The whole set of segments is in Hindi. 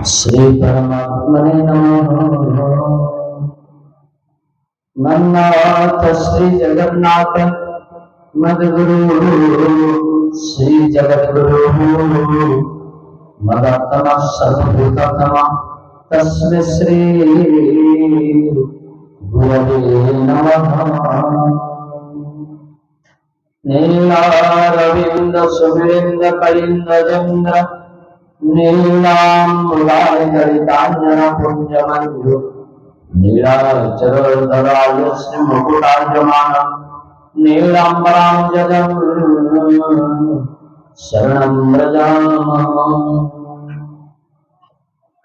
श्री परमात्मने नमः। नन्नाथ श्री जगन्नाथ मद्गुरु श्री जगद्गुरु मदत्तम सर्वभूततम तस्मै श्री गुरवे नमः। नीलारविंद सुरेंद्र कलिंद चंद्र नीलांबुदारितांजन पुंजमंजु नीलाचलधराय श्री मुकुटायमान नीलांबरांजनं शरणं व्रजामः।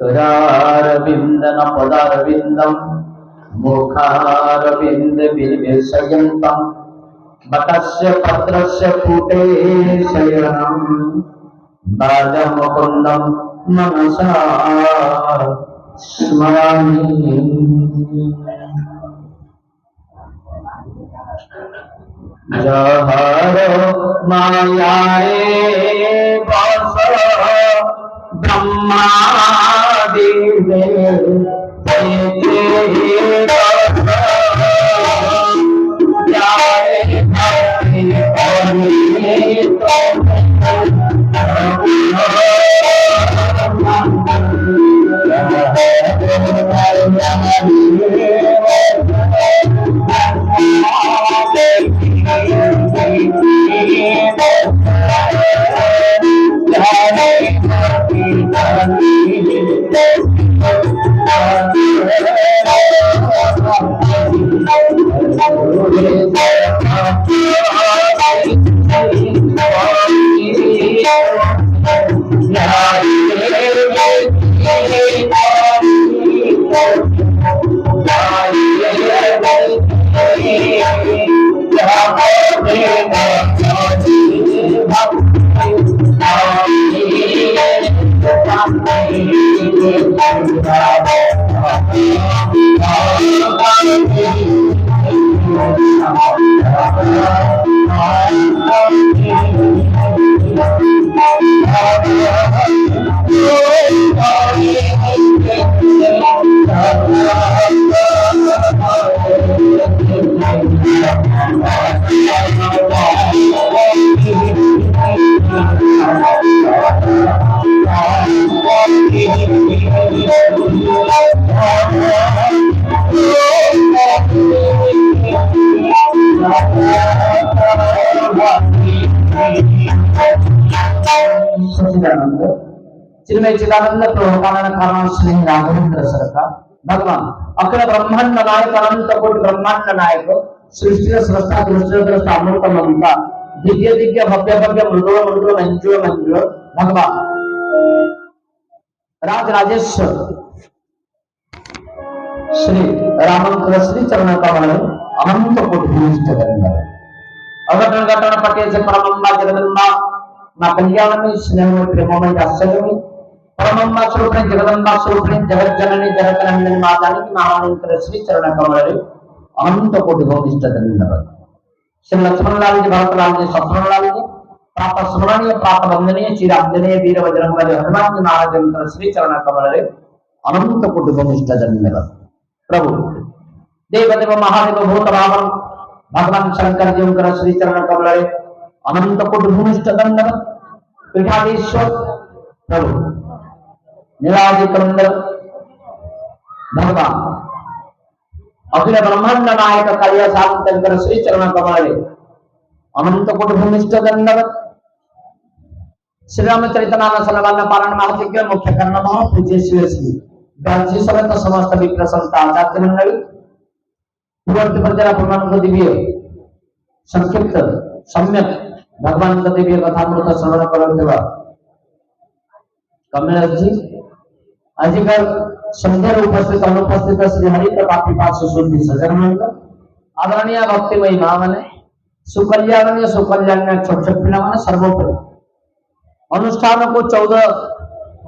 करारविंदन पदारविंदं मुखारविंद बिल्बिषयन्तं बतस्य पत्रस्य फूटे शयनं बालमुकुन्दं मनसा स्मरामि। जहरो मायाए बस ब्रह्मादि चिन्मय चिदानंद प्रभुपानन कारण स्नेह राघवेंद्र सरकार भगवान अखिल ब्रह्मांड नायक अनंत कोटि ब्रह्मांड नायक सृष्टि स्रष्टा दृष्टि द्रष्टा अमृत ममता दिव्य दिव्य भव्य भव्य मृदुल मृदुल मंजुल मंजुल भगवान राज राजेश्वर श्री रामंकर श्री चरण कमल अनंत कोटि भूमिष्ठ धन्यवाद अघटन घटन पटे से परमंबा जगदंबा मां कल्याणी स्नेह प्रेममय आश्चर्यमय परमम्मा स्वरूप जगदंबा स्वरूप जगत जननी जगत नंदिनी माता की महामंत्र श्री चरण कमल अनंत कोटि भूमिष्ठ धन्यवाद श्री लक्ष्मण लाल जी भरत लाल जी शत्रुघ्न लाल जी प्राप्त स्मरणीय प्राप्त वंदनीय चिरांजनेय वीर बजरंग बली हनुमान जी महाराज मंत्र श्री चरण कमल अनंत कोटि भूमिष्ठ धन्यवाद प्रभु देवदेव महादेव भूत भावन भगवान शंकर जी उनकर श्री चरण कमल अनंत कोटि भूमिष्ठ धन्यवाद पीठाधीश्वर प्रभु नीलादि कलंदर भगवान अखिल ब्रह्मांड नायक कलिया साधन श्री चरण कमल अनंत कोटि भूमिष्ठ धन्यवाद श्री रामचरित नाम सलवान पारण महायज्ञ मुख्य कर्ण महा पूज्य श्री गांधी समेत समस्त विप्र संत आचार्य मंडली पूर्ववर्ती प्रजा प्रमाण को दिव्य संक्षिप्त सम्यक भगवान का दिव्य कथामृत श्रवण करुवा कमलेश जी आजकल संध्या उपस्थित अनुपस्थित श्री हरित बापी पास शुद्धि सजन मंडल आदरणीय भक्तिमयी मां माने सुकल्याण सुकल्याण छोट छोट पिला माने सर्वोपरि अनुष्ठान को 14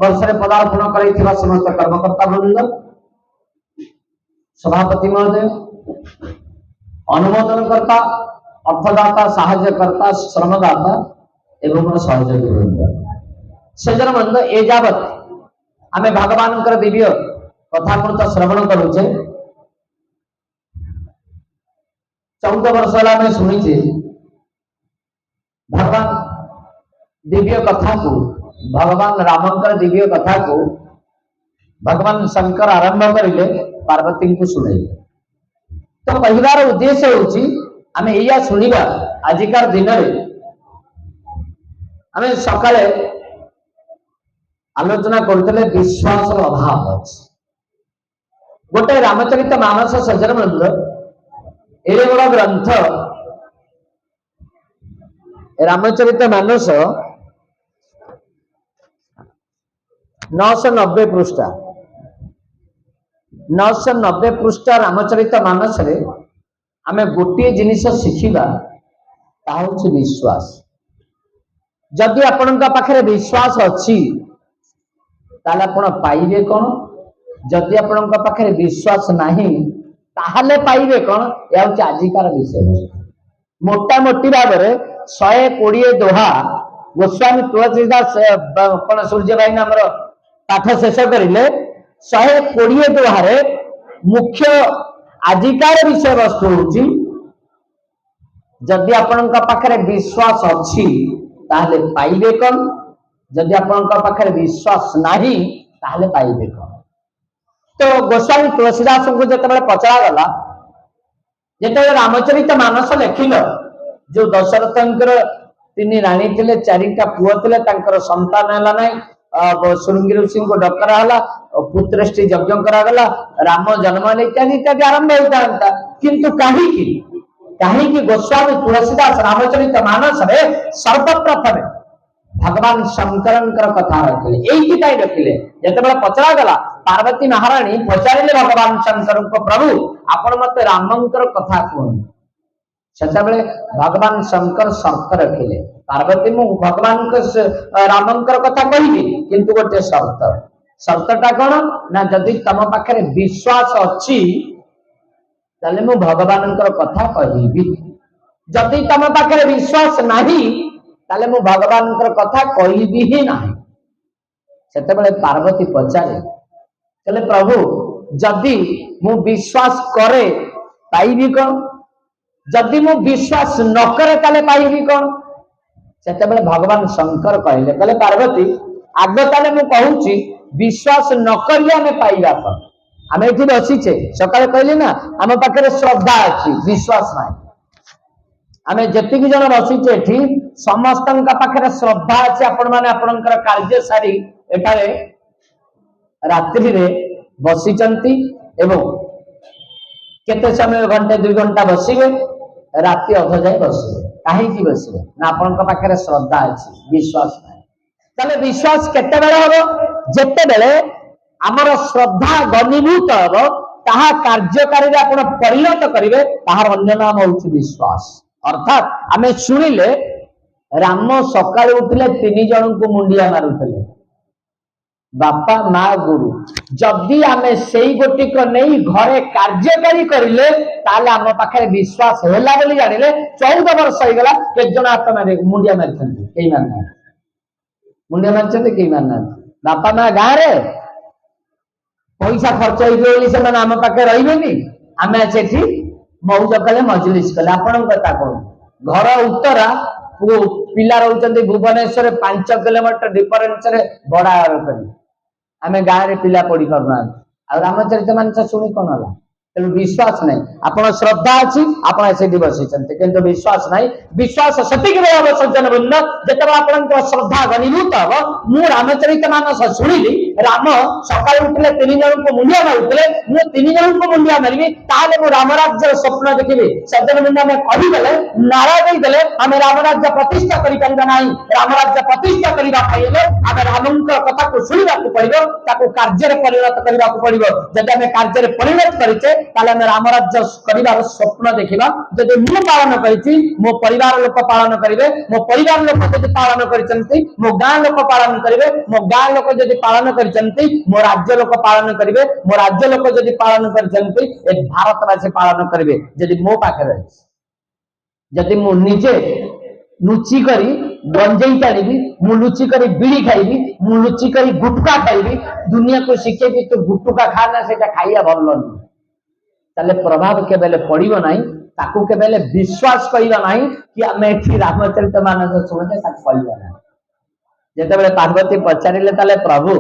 वर्ष रे पदार्पण करिथिबा समस्त कर्मकर्ता वृंद सभापति महोदय अनुमोदन करता अर्थदाता साहाय्यकर्ता श्रमदाता एवं सहयोगी वृंद सज्जन वृंद एजावत आमे भगवान दिव्य कथामृत श्रवण करुचे 14 वर्ष है शुणीचे भगवान दिव्य कथा को भगवान रामंकर दिव्य कथा को भगवान शंकर आरंभ करें पार्वती को शुणे तो कहबार उद्देश्य होची आमे एया शुणिबा आजिकार दिन में आमे सकाळे आलोचना करते विश्वास अभाव अच्छे गोटे रामचरित मानस सज्जन बृंद एड़े बड़ ग्रंथ रामचरित मानस 990 पृष्ठा 990 पृष्ठा रामचरित मानस रे आमे गोटे जिनिस शिखिबा ता होछि विश्वास। जदि आपनका पाखरे विश्वास अछि ताले आपण पाइबे कोन जदि आपनका पाखरे विश्वास नाही ताहले पाइबे कोन या होछि आजिकार विषय मोटा मोटी भाव रे 120 दोहा गोस्वामी तुलसीदास कोन सूर्य भाई नामर पाठ शेष करिले 120 दोहा रे मुख्य आजिकार विषय वस्तु होछि जदि आपनका पाखरे विश्वास अछि ताहले पाइबे कोन जदि आपनका पाखरे विश्वास नाही ताहले पाइबे कोन। तो गोस्वामी तुलसीदास को जिते पचरा गला जिते रामचरित मानस लिखिल जो दशरथंकर 3 राणी थे 4टा पुओ थे संतान है ना श्रृंगी ऋषि को डकरा है पुत्रष्टि यज्ञ करागला राम जन्म इत्यादि इत्यादि आरंभ होता किंतु कहीं गोस्वामी तुलसीदास रामचरित मानस रे सर्वप्रथम भगवान शंकर कथा रखिले यही रखिले जिते पचरा गला पार्वती महाराणी पचारे भगवान शंकर को प्रभु आपण मत रामंकर कथा कहते से भगवान शंकर शर्त रखिले पार्वती मु भगवान रामंकर कथा कहि किंतु गोटे शर्तटा कौन ना जदि तम पाखे विश्वास अच्छी ताले मु भगवान कथा कहि जदि तम पाखे विश्वास नहीं ताले मु भगवान कथा कहि ही नहीं। सेते पार्वती पचारे कहले प्रभु जदि मु विश्वास करे पाइबी कौन जदि मु विश्वास न करे ताले पाइबी कौन सेते भगवान शंकर कहले पार्वती आग ताले मु कहूची विश्वास न करिए आमे पाइबा कौन आमे एठी बसीचे सकाळे कहले ना आम पाखरे श्रद्धा अछि विश्वास नाही आमे जतिक जन बसीचे एठी समस्तनका पाखरे श्रद्धा अछि आपण माने आपणकर कार्य सारी एठारे रात्रि रे बसीचंती एवं केते समय घंटे 2 घंटा बसिबे राति अध जाए बसिबे काहे की बसिबे ना आपनका पाखरे श्रद्धा अछि विश्वास नाही ताले विश्वास केते बेले होबो जेते बेले हमर श्रद्धा घनीभूत होबो ताहा कार्यकारी रे आपण परिणत करिवे ताहार अन्य नाम होछि विश्वास। अर्थात आमे सुनिले राम सकाळे उठिले 3 जन को मुंडिया मारुतले बापा माँ गुरु जदि आमे सेई गोटी को नहीं घरे कार्यकारी करिले ताले आम पाखे विश्वास होला बोली जानिले 14 वर्ष हो गला के जन हाथ मारे मुंडिया मारछन्ती केई मारना मुंडिया मारछन्ती केई मारना बापा माँ गाँ रे पैसा खर्च होइबे से माने आम पाखे रहिबेनी आमे सेठी मौज कले मजलिस कले आपण कथा कोन घर उत्तरा पिला रहउचन्ती भुवनेश्वर 5 किलोमीटर डिफरेंस रे बड़ा करी आमे गाँव रे पिला पढ़ी करना आ रामचरित मानस शुणी कौन है तेणु विश्वास नहीं आपण श्रद्धा अच्छी आपण से बसी किंतु विश्वास नहीं विश्वास सतिक हम सज्जन वृंद जिते आप श्रद्धा घनीभूत हम मु रामचरित मानस शुणिली राम सकाल उठे 3 जन को मुंडिया मारुले मु 3 जन को मुंडिया मारि ताले मु रामराज्य स्वप्न देखी सज्जन वृंद आम कहीदेले नारा देदेले आम रामराज्य प्रतिष्ठा करें रामराज्य प्रतिष्ठा करने आम राम कथा को शुणा पड़ो ताको कार्य परिणत करने पड़ो जब आम कार्य परिणत करें ताले आम रामराज्य कर स्वप्न देखा जब मु पालन करी मो परिवार लोक पालन करेंगे मो परिवार लोक जब पालन कर मो गाँ लोक पालन करेंगे मो गाँ लोक जब पालन कर मो राज्य लोक पालन करेंगे मो राज्य लोक जब पालन कर भारतवासी पालन करेंगे जब मो पाखे रही जदि मु निजे लुचि करी गंजेई टाणी मु लुचि कर बीड़ी खाइबी मु लुचि कर गुटका खाइबी दुनिया को शिखेबी तू गुटुका खाना से खाइया भल नहीं ताले प्रभाव केबेले पड़िबो नाही ताकू केबेले विश्वास करिबा नाही कि आमे एठी रामचरित मानस सुनते ताकू कहिबा नाही जेतेबेले पार्वती पचारिले ताले प्रभु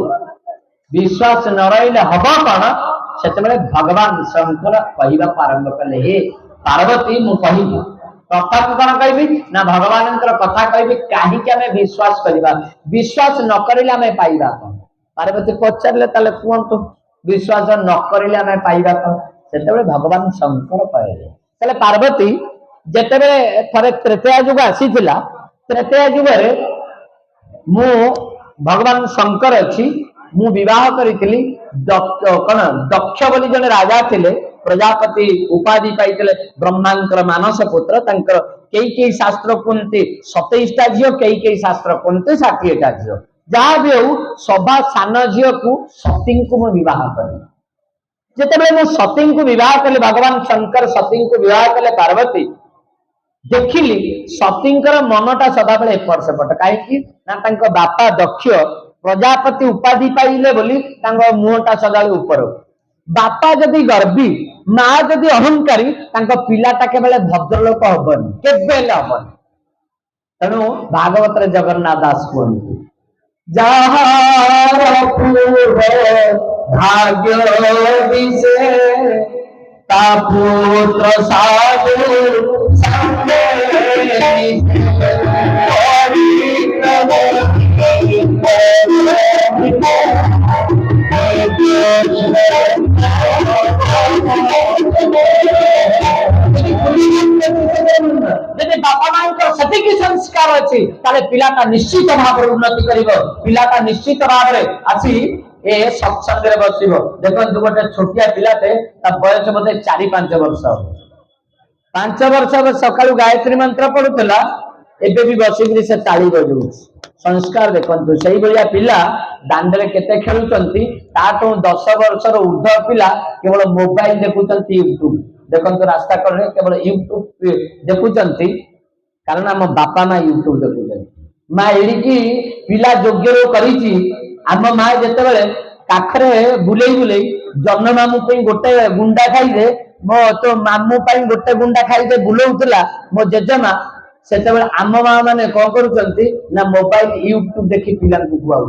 विश्वास न रहिले हबो कोन सेतेबेले भगवान शंकर कहिबा आरंभ कले हे पार्वती मु कहिबी कथा कौन कहबी ना भगवान कथा कहबी कहीं आम विश्वास करवा विश्वास न करें आम पाइबा कौन पार्वती पचारे कहतु विश्वास न करें आम पाइबा कौन से भगवान शंकर कहले पार्वती जिते थे त्रेतया युग आसी त्रेतया युग मु भगवान शंकर अच्छी मु विवाह करी कौन दक्ष बोली जने राजा थिले प्रजापति उपाधि पाइले ब्रह्मांकर मानस पुत्र कई शास्त्र कहते 27टा झील कई शास्त्र कहते 60टा झील जहाँ भी हो सभा सान झील को सती को मु विवाह करी जिते मु सती को विवाह कले भगवान शंकर सती को विवाह कले पार्वती देखिली सतींकर मनटा सदाबले एपट सेपट कहीं बापा दक्ष प्रजापति उपाधि पाइले बोली मुहटा सदाबले ऊपर बापा जदि गर्वी माँ जदि अहंकारी पिलाटा केवल भद्रलोक हबनी केबेले हबनी तेणु भागवत जगन्नाथ दास कहते जहार पूर्व भाग्य विषे ता पुत्र साधु यदि बापा मां सती संस्कार अच्छी पिलाटा निश्चित भाव उन्नति कर पिलाटा निश्चित भाव आसी ए सत्संग बस देखो गोटे छोटिया पिलाटे बयस बोधे 4-5 वर्ष 5 वर्ष सका गायत्री मंत्र पढ़ुला एबे भी बसिक से ताली बजाऊ संस्कार देखु से भाया पिला दांडे केते खेलुंती 10 वर्षर ऊर्ध पिला केवल मोबाइल देखुंत यूट्यूब देखो रास्ता कड़े केवल यूट्यूब देखुंत कारण आम बापा माँ यूट्यूब देखुं माँ एड़िकी पिला योग्य करी आम माँ जिते काखरे बुले बुले जन्म मामू गोटे गुंडा खाइदे मो तो मामू गोटे गुंडा खाइदे बुलाऊला मो जेजेमा से आम माँ मैंने कौन कर मोबाइल यूट्यूब देखी पिला खुआऊ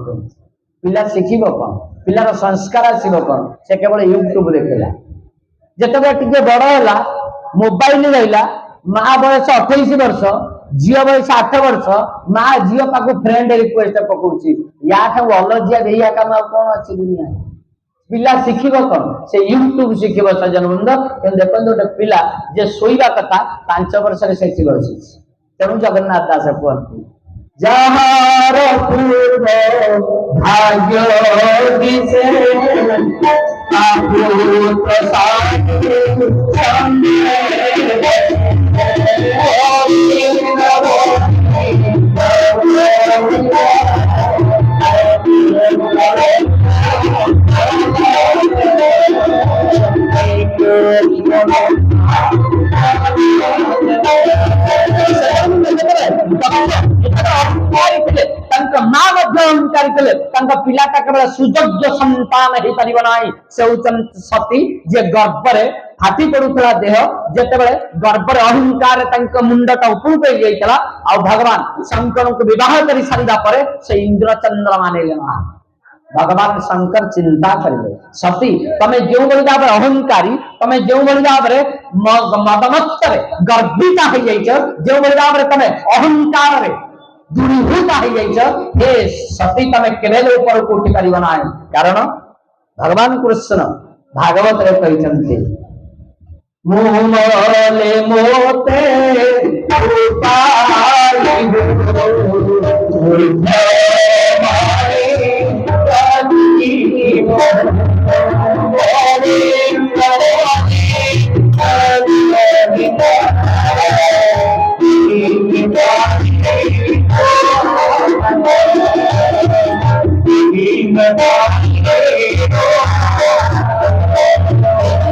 पिला शिखब कौन पिलार संस्कार आसब कौन से केवल यूट्यूब देखला जिते टे बड़ है मोबाइल रहा माँ बयस 28 वर्ष झील बयस 8 वर्ष माँ झील पाक फ्रेंड रिक्वेस्ट पकाउची या अलजिया देया काम कौन अच्छी दुनिया पिला शिखब कौन से यूट्यूब शिखब सज्जन बंद देखो गोटे पिला जे शोवा कथा 5 वर्ष से बस तेणु जगन्नाथ दास कहते जहार पूर्व भाग्य पिलाटा केवल सुयोग्य संतान हो पार से सती जे गर्भरे फाटी पड़ूला देह जिते गर्भर अहंकार मुंडटा उपरक आ भगवान शंकर को विवाह कर सारा पर से इंद्र चंद्रमा ने भगवान शंकर चिंता करेंगे सती तमें जो भाव अहंकारी तमें जो भाव मदमत्तर गर्भिता हो जो भाव तमें अहंकार दूरीभूता हे सती तमें केवे ऊपर को उठी पार ना कारण भगवान कृष्ण भागवत कहते मुहले मोते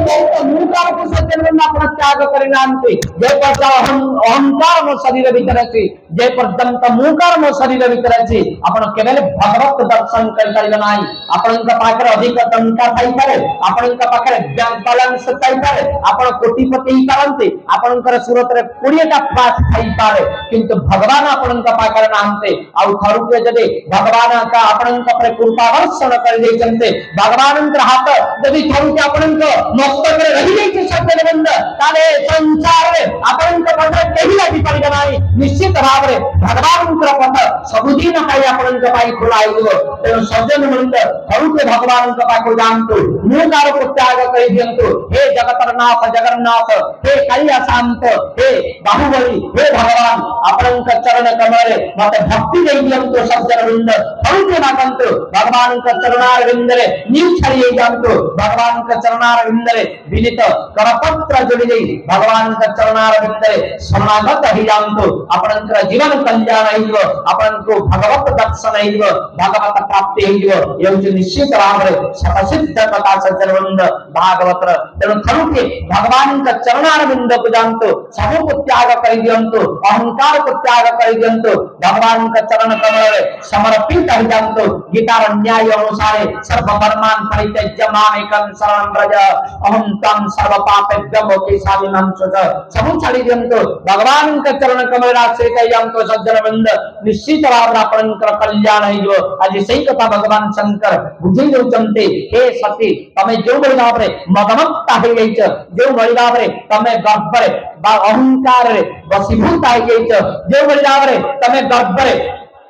मुकार को सज्जन बंद अपना त्याग करी नांते जे पर्यंत अहंकार मो शरीर भीतर अछि जे पर्यंत मुकार मो शरीर भीतर अछि आपण केवल भगवत दर्शन कर परिबे नाही आपण का पाखरे अधिक टंका थाई पारे आपण का पाखरे बैंक बैलेंस थाई पारे आपण कोटिपति ही करंते आपण कर सूरत रे 20 टा फ्लैट थाई पारे किंतु भगवान आपण का पाखरे नांते आउ थरु के जदे भगवान का आपण का पर कृपा वर्षण कर दे जंते भगवान के हाथ जदि थरु के आपण को मस्तक रे रही जाई छै सत्य बंद ताले संसार रे आपण का पद केही लागी परिबे नाही निश्चित भाव रे भगवान के पद सबुदिन पाई आपण के पाई खुलाई दियो तेनु सज्जन बंद थरु के भगवान का पाको जानतो मुकार को त्याग कर दियंतो हे जगतर नाथ जगन्नाथ हे कालिया शांत हे बाहुबली हे भगवान आपण का चरण कमल रे मते भक्ति दे दियंतो सज्जन बंद थरु के नागंतो भगवान का चरणार विंद रे नीव छड़िए जानतो भगवान का चरणार विंद रे विनित करपत्र जोड़ी जाई भगवान का चरणार विंद रे समागत ही जानतो आपण का जीवन कल्याण आइबो आपण को भगवत दर्शन आइबो भगवत प्राप्ति आइबो एउ निश्चित भाव रे सतसिद्ध कथा सज्जन बंद भागवत तेणु थरु के भगवान का चरणार विंद को जानतो सब को त्याग कर दियंतो अहंकार को त्याग कर दियंतो भगवान का चरण कमल रे समर्पित हो जानतो गीता न्याय अनुसार सर्व कर्मान परित्यज्य माम एकं शरणं व्रज अहं तं सर्व पापेभ्यो मोक्षामि मां च सब छाड़ी दियंतो भगवान का चरण कमल रासे कहि जानतो सज्जन बंद निश्चित भाव आपण कर कल्याण होइबो आज सही कथा भगवान शंकर बुझेई दउचंते हे सती तमे जो बड़ी भाव रे मदमत्ता हो जाइछ जो बड़ी भाव रे तमे गर्भ रे बा अहंकार रे वशीभूत हो जाइछ जो बड़ी भाव रे तमे गर्भ रे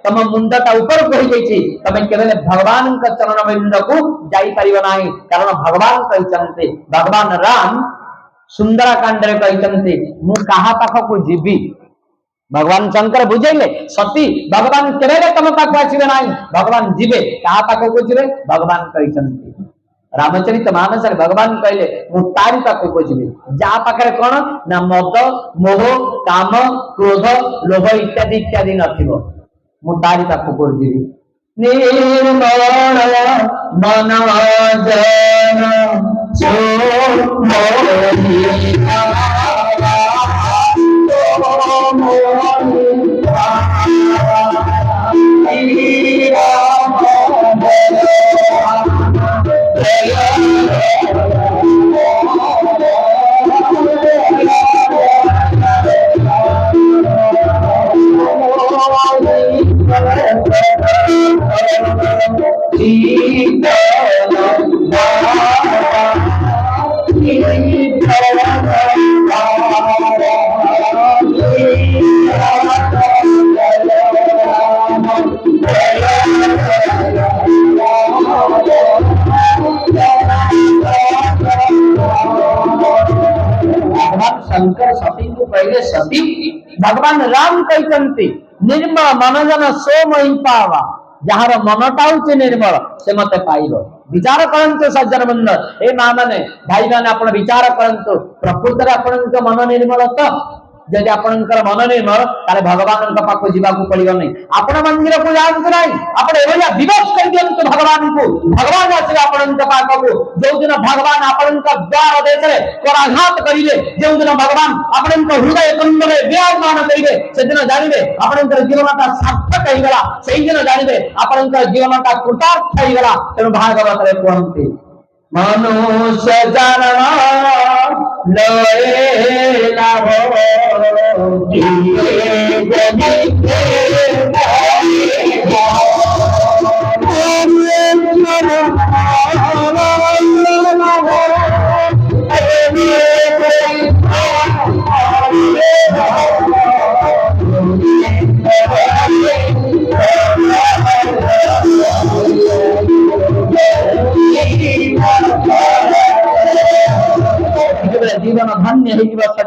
तम मुंडटा ऊपर को हो जाइछि तमे केवल भगवान का चरण बिंद को जाई परिबो नाही कारण भगवान कहिचंते भगवान राम सुंदरकांड रे कहिचंते मु कहा पाख को जीवी भगवान शंकर बुझेले सती भगवान केरे तम पाख आसीबे नाही भगवान जीवे कहा पाख को जीवे भगवान कहिचंते रामचरित मानस रे भगवान कहले मु तारी पाख को जीवे जा पाखरे कोन ना मद मोह काम क्रोध लोभ इत्यादि इत्यादि नथिबो मु तारी पाख को जीवी निर्मल मन जन सो मोहि शंकर सती को पहले सती भगवान राम कहते निर्मल मनजन सो मही पावा जार मनटा हूँ निर्मल से मत पाइब विचार करंतु सज्जन बंद ए मां माने भाई माने आपण विचार करंतु प्रकृति आपण मन निर्मल तो जदि आपनकर मन निर्मल ताले भगवान का पाखो जीवाकू पड़ियो नहीं आपण मंदिर को जानत नहीं आपण एवया विवश कर दियंतु भगवान को भगवान आसे आपण का पाखो जो दिन भगवान आपण का द्वार देश रे कराघात करिले जो दिन भगवान आपण का हृदय कुंडले विराजमान करिवे से दिन जानिबे आपनकर जीवनटा सार्थक होई गला सेही दिन जानिबे आपनकर जीवनटा कृतार्थ होई गला तेनु भागवत रे कहंती मनुष्य जन्म लए लाभ जिए जनिते जीवन धन्य हो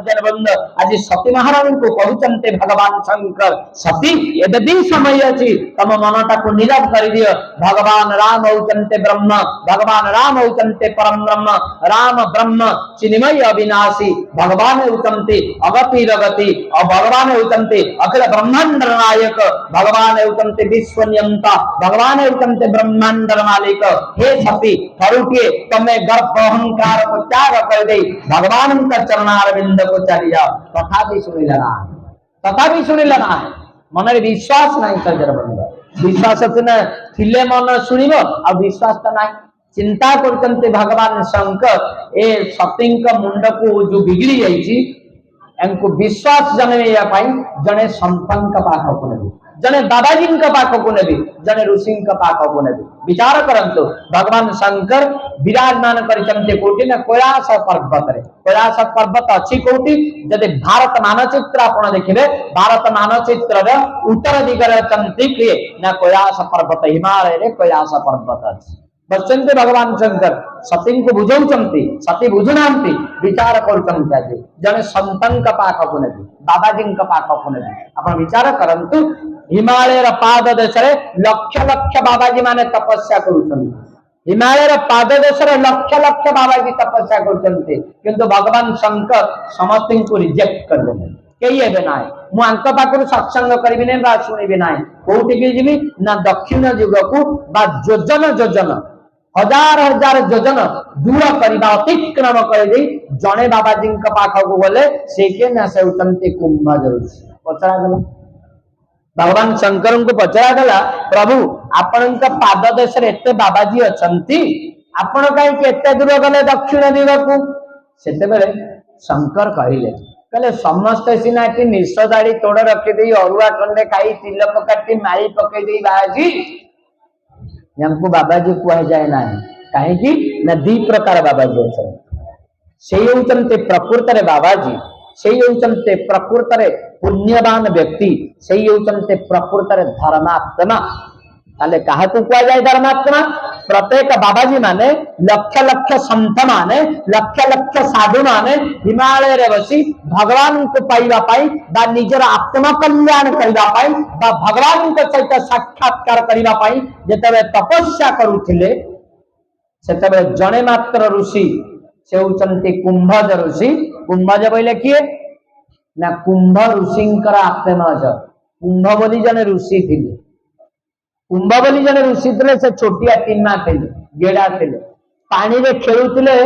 सज्जन बंद आज सती महारानी को कहते भगवान शंकर सती यदि समय अच्छी तम मनटा को नीरव कर दियो भगवान राम होचंते ब्रह्म भगवान राम होचंते परम ब्रह्म राम ब्रह्म चिन्मय अविनाशी भगवान होचंते अगति रगति और भगवान होचंते अखिल ब्रह्मांड नायक भगवान होचंते विश्वनियंता भगवान होचंते ब्रह्मांड मालिक हे सती थरुटिए तमे गर्भ अहंकार को त्याग कर दे भगवान का चरणारविंद को चली जाओ तथापि शुणिल ना है मन विश्वास नहीं सज्जन बंद विश्वास थिले मन शुणिब आ विश्वास तो नहीं चिंता करते भगवान शंकर ए सती मुंड को जो बिगड़ी जाइए विश्वास जनइबा जड़े संतन पाखक ने जड़े बाबाजी पाखक ने जड़े ऋषि पाखक ने विचार करंतु भगवान शंकर विराजमान करते कोटि ना कैलाश पर्वत अच्छी कोटि जदि भारत मानचित्र आप देखिए भारत मानचित्र उत्तर दिगरे किए ना कैलाश पर्वत हिमालय कैलाश पर्वत अच्छी बसते भगवान शंकर सती को बुझाऊंट सती बुझुना विचार कर जड़े संतन पाखक ने बाबाजी पाखक ने आप विचार करंतु हिमालय पाद देश लक्ष लक्ष बाबाजी माने तपस्या कर हिमालय पाद देश लक्ष लक्ष बाबाजी तपस्या कर भगवान शंकर समस्त को रिजेक्ट कर देने कई एवं ना मुझे पाखर सत्संग करी ना शुणी ना कौटिकी जी ना दक्षिण जुग को योजन योजन हजार हजार योजन दूर करने अतिक्रम कर जड़े बाबाजी पाखक गले से कुंभ जरूर पचरागला भगवान शंकर को पचरागला प्रभु आपण पाद देश एत बाबाजी अच्छा आपण कहीं दूर गले दक्षिण दिग को शंकर कहले समस्ते सीना निश दाड़ी तोड़ रखीदे अरुआ खंडे खाई तिलक काटी मारी पकईदे बाबाजी को बाबाजी कह जाए ना कहीं ना दी प्रकार बाबाजी अच्छा प्रकृत बाबाजी से प्रकृत पुण्यवान व्यक्ति से प्रकृत धर्मात्मा ताले कहा कह जाए धर्मात्मा प्रत्येक बाबाजी माने लक्ष लक्ष संत माने लक्ष लक्ष साधु माने हिमालय बसी भगवान को पाइबा निजर आत्म कल्याण करने भगवान सहित साक्षात्कार करने जिते तपस्या करुले से जड़े मात्र ऋषि से होती कुंभज ऋषि कुंभज बोले किए ना कुंभ ऋषिंकर आत्मज कुंभ बोली जने ऋषि थे कुंभ बोली जने ऋषि थे से छोटिया टीना थे गेड़ा थे पानी रे खेलुले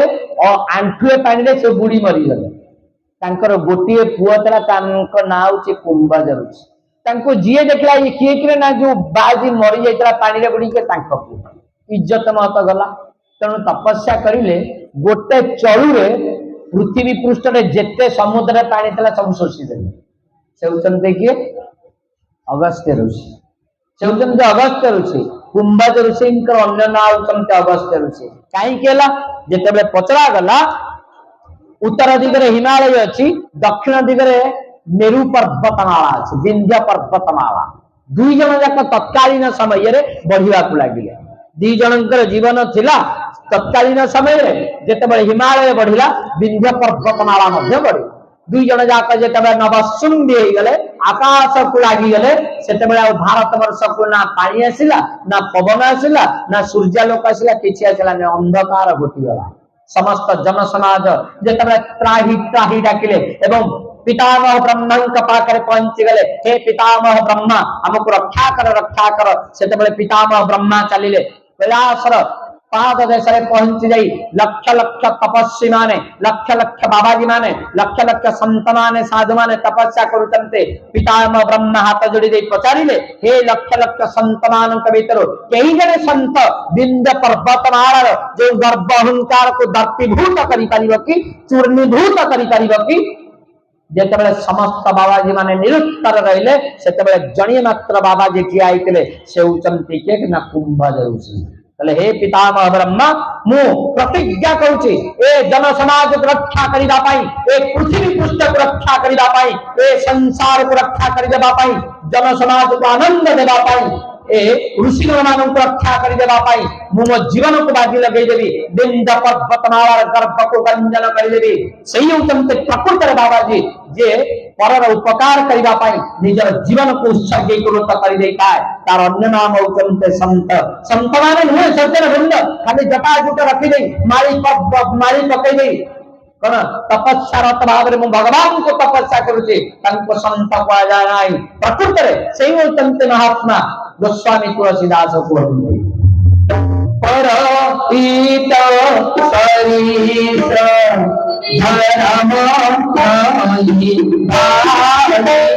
और आंठुए पानी रे से बुड़ी मरीगले गोटे पुआ था ना हूँ कुंभज ऋषि जी देखला ये किए कि ना जो बाजी मरी जाता पानी रे बुड़ी के इज्जत मत गला तेणु तपस्या करें गोटे चलुरे पृथ्वी पृष्ठ में जिते समुद्र पानी था सब शोषीदेले से होते किए अगस्त्य ऋषि से होते अगस्त्य ऋषि कुंभज ऋषि अन्य ना होते अगस्त्य ऋषि कहीं जिते पचरा गला उत्तर दिगरे हिमालय अच्छी दक्षिण दिगरे मेरु पर्वतमाला अच्छी विंध्य पर्वतमाला दुई जन जाक तत्कालीन समय बढ़िया लगे दी जनकर जीवन थिला तत्कालीन समय जिते हिमालय बढ़िला विंध्य पर्वतमाला बढ़ी दुई जन जाक जिते नवशुंडी गले आकाश को लगिगले से भारत वर्ष को ना पानी आसला ना पवन आसला ना सूर्यालोक आसला किसी आसला अंधकार घोटीगला समस्त जन समाज जिते त्राही त्राही डाकिले एवं पितामह ब्रह्मा पाखे पहुंची गले हे पितामह ब्रह्मा हमको रक्षा कर से पितामह ब्रह्मा चलिले कैलाशर पाद देश पहुंची जाई लक्ष लक्ष तपस्वी माने लक्ष लक्ष बाबाजी माने लक्ष लक्ष संत माने साधु माने तपस्या करुचंते पितामह ब्रह्मा हाथ जोड़ी दे पचारिले हे लक्ष लक्ष संत मान भीतर कई जने संत विंध्य पर्वतमाला जो गर्भ अहंकार को दर्पीभूत करि चूर्णीभूत करि जिते समस्त बाबाजी माने निरुत्तर रहिले से जड़े मात्र बाबाजी ठिया होते से होती किए ना कुंभज ऋषि हे पितामह ब्रह्मा मु प्रतिज्ञा करुची ए जन समाज को रक्षा करने ए पृथ्वी पृष्ठ को रक्षा करने ए संसार को रक्षा करने जन समाज को आनंद देवाई ए ऋषिगण मानक रक्षा कर देवा पाई मु मो जीवन को बाजी लगे देवी बिंद पर्वतमाला गर्भ को गंजन कर देवी सही होचंते प्रकृत रे बाबा जी जे परर उपकार करिबा पाई निजर जीवन को उत्सर्गीकृत कर देता है तार अन्य नाम होचंते संत संत माने नुहे सज्जन वृंद खाली जटा जुट रखी दे मारी पकई दे कौन तपस्यारत भाव में भगवान को तपस्या करुचे तंको संत को जाए नाही प्रकृत रे सही होचंते महात्मा गोस्वामी तुलसीदास को पर ईत शरीर धर्म नाही भाई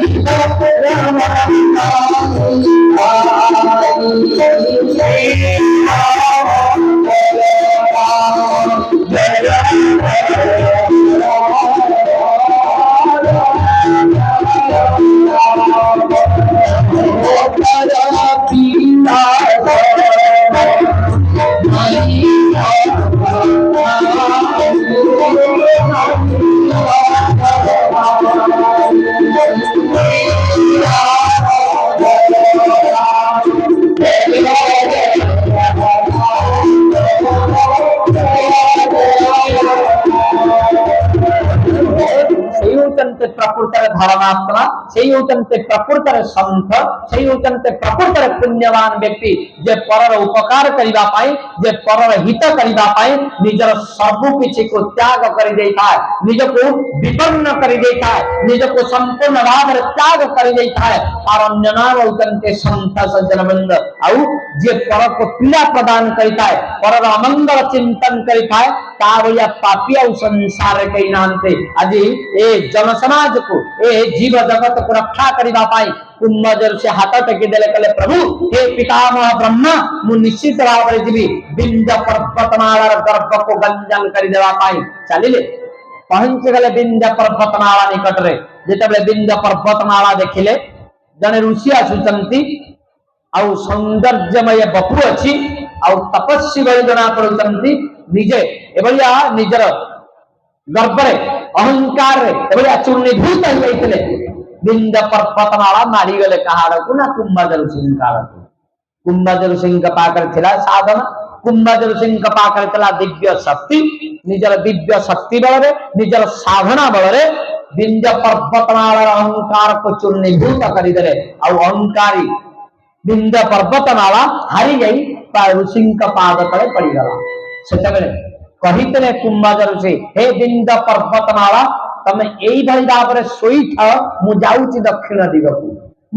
प्रकृतर धर्मात्मा से होचंते प्रकृतर संत से होचंते प्रकृतर पुण्यवान व्यक्ति जे परर उपकार करिबा पाई जे परर हित करिबा पाई निजर सब किछि को त्याग करि देता है निज को विपन्न करि देता है निज को संपूर्ण भाव त्याग करि देता है और अन्य नाम होचंते संत सज्जन वृंद आउ जे पर को पीड़ा प्रदान करता है परर अमंगल चिंतन करता है तावया पापिया संसार के नामते आज ए जन समाज को ए जीव जगत को रक्षा करिबा पाई कुंभजर से हाथ टेकी देले कले प्रभु हे पितामह ब्रह्मा मु निश्चित भाव रे जीवी बिंद पर्वतमाला गर्भ को गंजन करि देवा पाई चलिले पहुंच गले बिंद पर्वतमाला निकट रे जेतबे बिंद पर्वतमाला देखिले जने ऋषि आसुचंती आउ सौंदर्यमय बपु अछि आउ तपस्वी बलि जना पड़ुचंती निजे एबलिया निजर गर्भ रे अहंकार रे एबलिया चूर्णीभूत हो जाइतले बिंद पर्वतमाला मारी गले कहाड़ को ना कुंभजर सिंह काल कुंभजर सिंह का पाकर थिला साधन कुंभजर सिंह का पाकर थिला दिव्य शक्ति निजर दिव्य शक्ति बल रे निजर साधना बल रे बिंद पर्वतमाला अहंकार को चूर्णीभूत करि देले आ अहंकारी बिंद पर्वतमाला हारी गई ऋषि का पाद तले पड़ी गला सेतबेले कहितले कुंभजर से हे बिंद पर्वतमाला तमे एई भली भाव रे सोई था मु जाउची दक्षिण दिगकु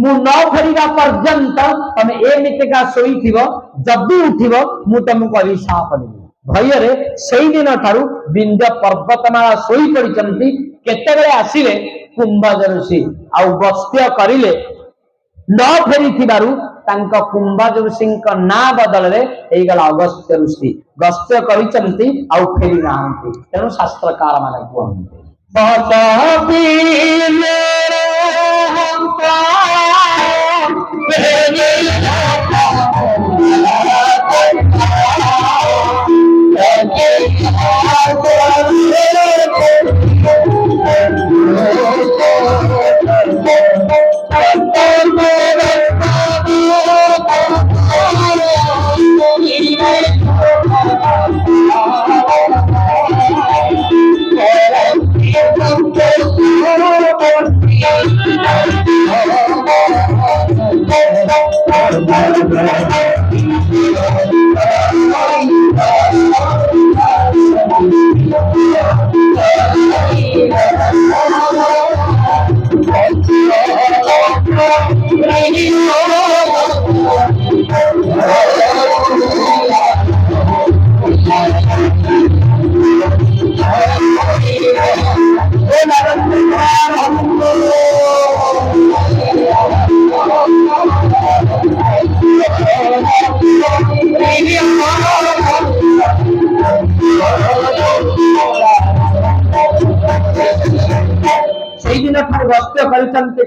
मु न फेरिबा पर्यंत तमे एमितिका सोई थिबो जदी उठिबो मु तमको अभिशाप देबी भय रे सेई दिन थारु बिंद पर्वतमाला सोई पड़िचंती केतेबेले आसीले कुंभजर ऋषि आ गस्त्य करिले न फेरी थिबारु तांका कुंभजर ऋषि का ना बदल रे एई गला अगस्त्य ऋषि गस्त्य करिचंती आ फेरी नाहंती तेनु शास्त्रकार माने कहंती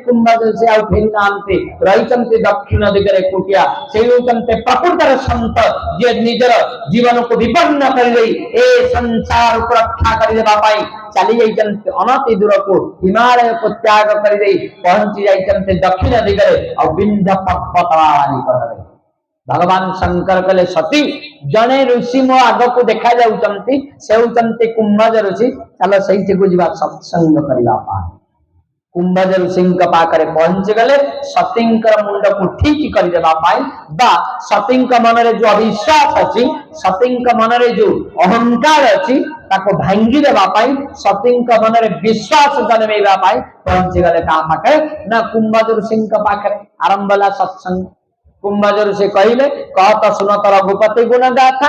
कुंभजर से आउ फेरी नांते रहिचंते दक्षिण दिगरे कुटिया से होचंते प्रकृतर संत जे निजर जीवन को विपन्न कर देई ए संसार को रक्षा कर देबा पाई चली जाइचंते अनति दूर को हिमालय को त्याग कर देई पहुंची जाइचंते दक्षिण दिगरे और बिंद पर्वतमाला निकट रे भगवान शंकर कहले सती जने ऋषि मो आग को देखा जाउचंती से होचंती कुंभज ऋषि चलो सही को जीवा सत्संग करला पाए कुंभज ऋषि पाखरे पहुंची गले सती मुंड को ठीक कर देबा पाए बा सती मन रे जो अविश्वास अछि सती मन रे जो अहंकार अछि ताको भांगी देबा पाए सती मन रे विश्वास जन्मेबा पाए पहुंची गले ता पाखरे ना कुंभज ऋषि पाखरे आरंभ होला सत्संग कुंभजर से कहले कह तो सुन तो रघुपति गुण गाथा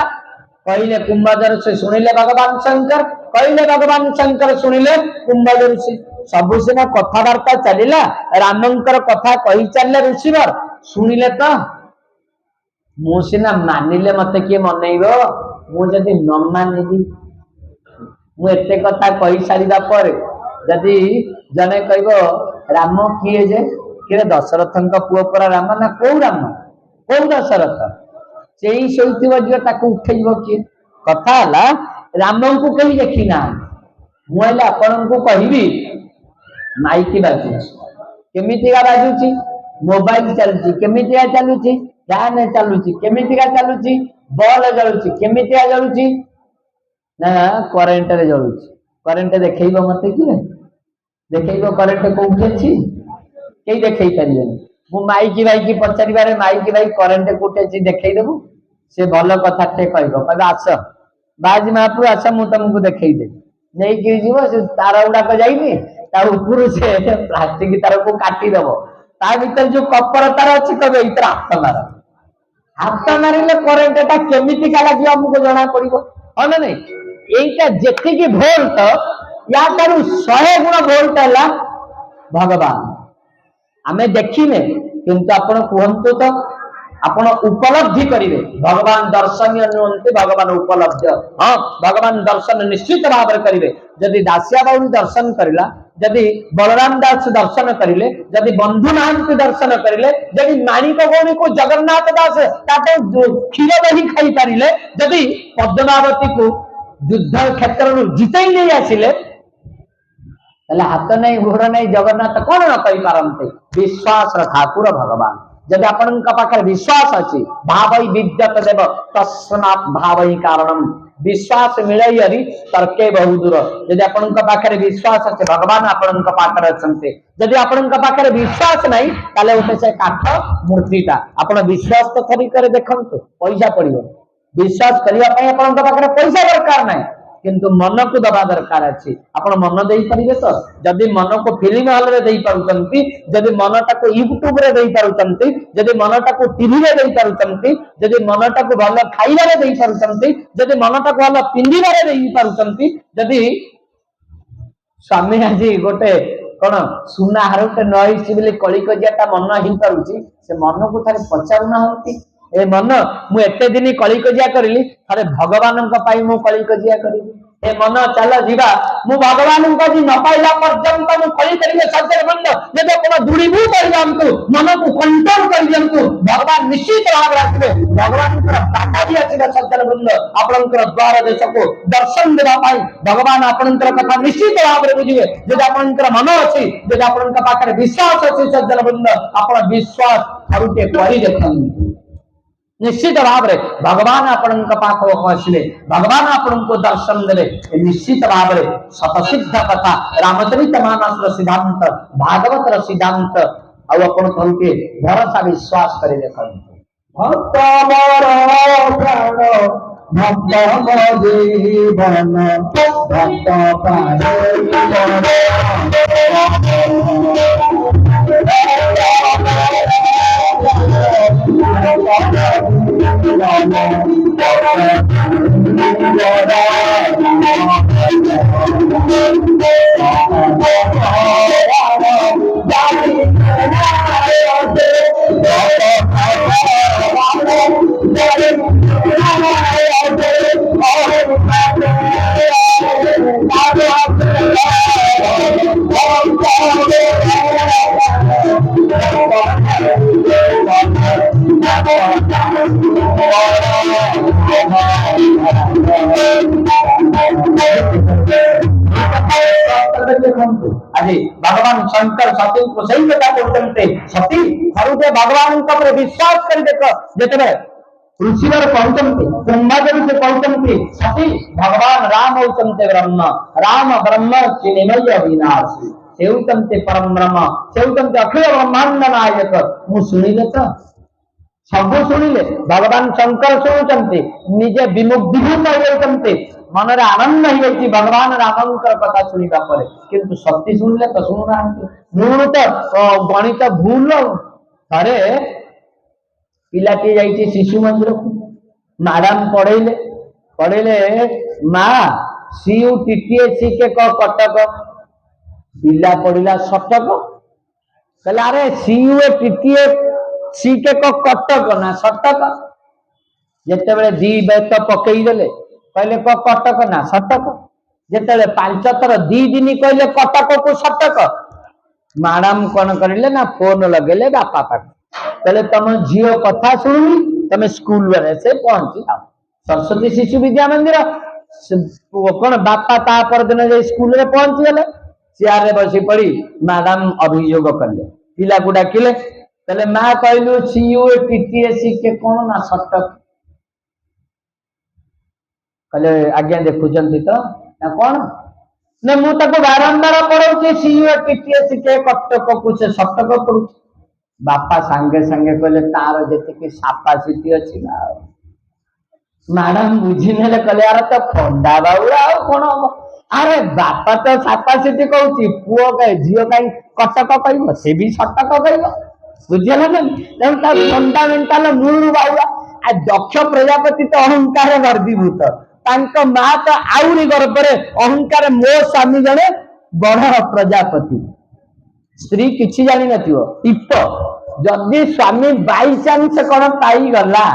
कहले कुंभजर से सुनिले भगवान शंकर कहले भगवान शंकर सुनिले कुंभजर से सबु सिना कथबार्ता चलिला रामंकर कथा कही चलले ऋषिवर सुनिले तो मु सिना मानिले मते के मनैबो मु जदी न मानिबी मु एते कथा कही सारिदा पर जदी जने कहबो राम किए जे किरे दशरथंक पुओ पर राम ना को राम को दशरथ से जो ताकू उठेइबो कि कथा हला राम को कहीं देखी ना मुआइले आपन को कहबी माइक बाजुची केमितिका बाजुची मोबाइल चलुची केमितिका चलुची फैन चलुची केमितिका चलुची बॉल जलुची केमितिका जलुची ना करंट रे जलुची करंट देखैबो मते कि देखैबो करंट कोउठी अछि केई देखै परिबेनी मु माइकी भाई की पचारिबारे माइकी भाई करंट कोटे छी देखै देबु से भलो कथा टे कहबो कहबा आस बाज महाप्रभु आस मु तुमको देखै दे नै कि जीवो से तार उडा को जाईनी ता ऊपर से प्लास्टिक तार को काटी देबो ता भीतर जो कपर तार अछि कबे इतर हाथ मारिले करंट ता केमिति का लागि हमको जणा पड़िबो हो ना नै एइटा जेति की वोल्ट या तारु 100 गुण वोल्ट हला भगवान आमे देखिने किंतु आपण कहंतु तो आपण उपलब्धि करिवे भगवान दर्शनीय नुहंती भगवान उपलब्ध हां भगवान दर्शन निश्चित भाव रे करिवे यदि दासिया बाबू दर्शन करिला यदि बलराम दास दर्शन करिले यदि बंधु नाथ दर्शन करिले यदि माणिक गौरी को जगन्नाथ दास ताते क्षीर दही खाई पारिले यदि पद्मावती को युद्ध क्षेत्र जितै नै आसिले तले हाथ नहीं गोड़ नहीं जगन्नाथ कौन न कही पारंते विश्वास ठाकुर भगवान जब आपण पाखे विश्वास अच्छी भावई विद्यत देव तस्मात् भावई कारणम विश्वास मिलई तर्के बहु दूर यदि आपण पाखे विश्वास अच्छे भगवान आपण पाखे अच्छे जदि आपण पाखे विश्वास नहीं ताले उठे से काठ मूर्तिटा आपण विश्वास तो थरी करे देखंतु पैसा पड़िबो विश्वास करिया पई आपण पाखे पैसा दरकार नहीं किंतु मन को दबा दरकार अच्छी आपण मन दे परिबे तो जदि मन को फिल्म हॉल रे देई पारुचंती जदि मनटा को यूट्यूब रे देई पारुचंती जदि मनटा को टीवी रे देई पारुचंती जदि मनटा को भलो खाइबा रे देई पारुचंती जदि मनटा को भलो पिंदिबा रे देई पारुचंती जदि स्वामी आजी गोटे कोन सुना हारटे नई सिबिले कळी कजियाटा मन हिं करूची से मन को थारे पचारुना होती ए मन मु एते दिन कळी कजिया करली थारे भगवान का पाई मु कळी कजिया करिबी ए मन चलो जीवा मु भगवान को जी न पाइला पर्यंत मु कळी करिबे सज्जन बंद जदि कोन दुडीबू कर जानतु मन को कंट्रोल कर जानतु भगवान निश्चित भाव राखबे भगवान को दाता भी अछि सज्जन बंद आपन को द्वार देश को दर्शन देबा पाई भगवान आपन को कथा निश्चित भाव रे बुझिबे जदि आपन को मन अछि जदि आपन का पाखरे विश्वास अछि सज्जन बंद आपन विश्वास हरुटे करि देखन निश्चित भाव रे भगवान आपण पाख आसले भगवान आपण को दर्शन देवे निश्चित भाव रे सतसिद्ध कथा रामचरित मानस सिद्धांत भागवत सिद्धांत आपण कहते भरोसा विश्वास करे देखंतु भक्त मोर प्राण भक्त मोर जीवन भक्त अरे भगवान शंकर सती को सही कथा बोलते सती हरुदे भगवान का विश्वास कर देख जेते ऋषिवर कहते कुंभजन से कहते सती भगवान राम होते ब्रह्म राम ब्रह्म चिन्मय अविनाशी सेवते परम ब्रह्म सेवते अखिल ब्रह्मांड नायक मु शुणिले तो सब शुणिले भगवान शंकर शुणुंट निजे विमुग्धीभूत होते मनरे आनंद हो भगवान राम कथा शुणा पर किंतु सती शुणिले तो शुणुना मुणु तो गणित भूल थे पिलाटी जाइए शिशु मंदिर को मैडम पढ़ेले पढ़ेले माँ सीयू टीटीए सीके कटक पिला पढ़ला सटक कहले अरे सीयू टीटीए सीके कटक ना सटक जिते बड़े दी बेत पकईदेले कहले कटक ना सटक जिते पांच थर दी दिन कहले कटक को सटक मैडम कौन करें ना फोन लगेले बापा पाख कहले तुम झील कथा शुणी तुम स्कूल से पहुंची आओ सरस्वती शिशु विद्या मंदिर कौन बापा ता पर दिन जाए स्कूल रे पहुंची गले चेयर रे बसी पड़ी मैडम अभियोग कले पिला को डाकिले कहले माँ कहलु सीयू टीटीएसी के कौन ना सटक कहले आज्ञा देखुचंती तो ना कौन ना मु ताको बारंबार पढ़ाऊँ सीयू टीटीएसी के कटक को से सटक पढ़ू बापा सांगे सांगे कहले तार जी सापासीटी अच्छी ना मैडम बुझीने कहले यार तो फंडा बाबूरा कौन हम अरे बापा तो सापासीटी कहूँ पुओ कहे झील कहीं कटक कह सी भी सटक कह बुझेगा ना फंडामेंटाल मूल बाबूरा आ दक्ष प्रजापति तो अहंकार गर्दीभूत माँ तो आउरी गर्भर अहंकार मो स्वामी जड़े बड़ प्रजापति स्त्री किसी जानी नथियो टिप जदि स्वामी बाई चांस कौन पाई गला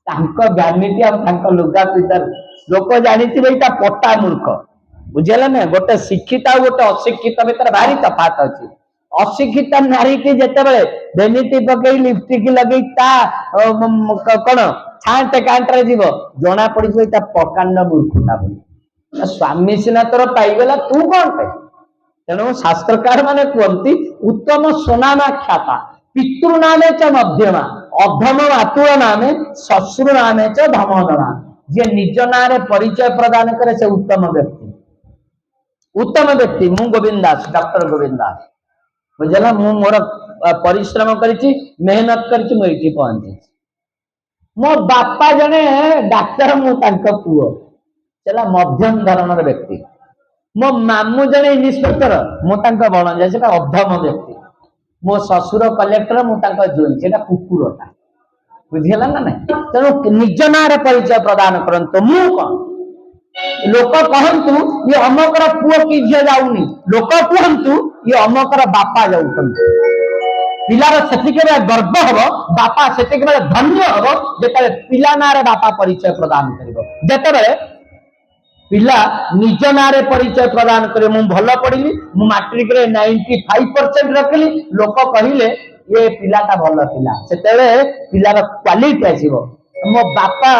भ्यानिटी और लुगा पितर लोक जानी पट्टा मूर्ख बुझेला ना गोटे शिक्षित और गोटे अशिक्षित भीतर भारी तफात अच्छी अशिक्षित नारी की जिते भेनिटी पकई लिपस्टिक लगे कौन छांटे कांटे जीव जना पड़ प्रकांड मूर्खता बोली स्वामी सिना तोर पाईगला तू कौन पाई तेणु शास्त्रकार माने कहती उत्तम सोनामा ख्याता पितृ नामे च मध्यमा अधम मातुर नामे शश्रु नामे च धमधमा जे निज नारे परिचय प्रदान करे से उत्तम व्यक्ति मु गोविंद दास डॉक्टर गोविंद दास बुझला मु मोर परिश्रम करिछि मेहनत करिछि मु एठी पहुंची मो बापा जने डाक्टर मु तांका पुओ चला मध्यम धरणर व्यक्ति मो मामू जने इन्स्पेक्टर मु तांका बणजा सेटा अधम व्यक्ति मो ससुर कलेक्टर मु तांका जोई सेटा कुकुरटा बुझिला ना नहीं तेणु निज नारे परिचय प्रदान करंतु मु कौन लोक कहतु ये अमकर पुओ की झियो जाऊनी लोक कहतु ये अमकर बापा जाउछंती पिलार सेतिके गर्व हबो बापा सेतिके धन्य हबो जेतले पिला नारे बापा परिचय प्रदान करिवो जेतले पिला निज नारे परिचय प्रदान करे मु भल पढ़ी मु मैट्रिक रे 95% रखली लोक कहिले ये पिलाटा भल पिला सेतेले पिलार क्वालिटी आसीबो मो बापा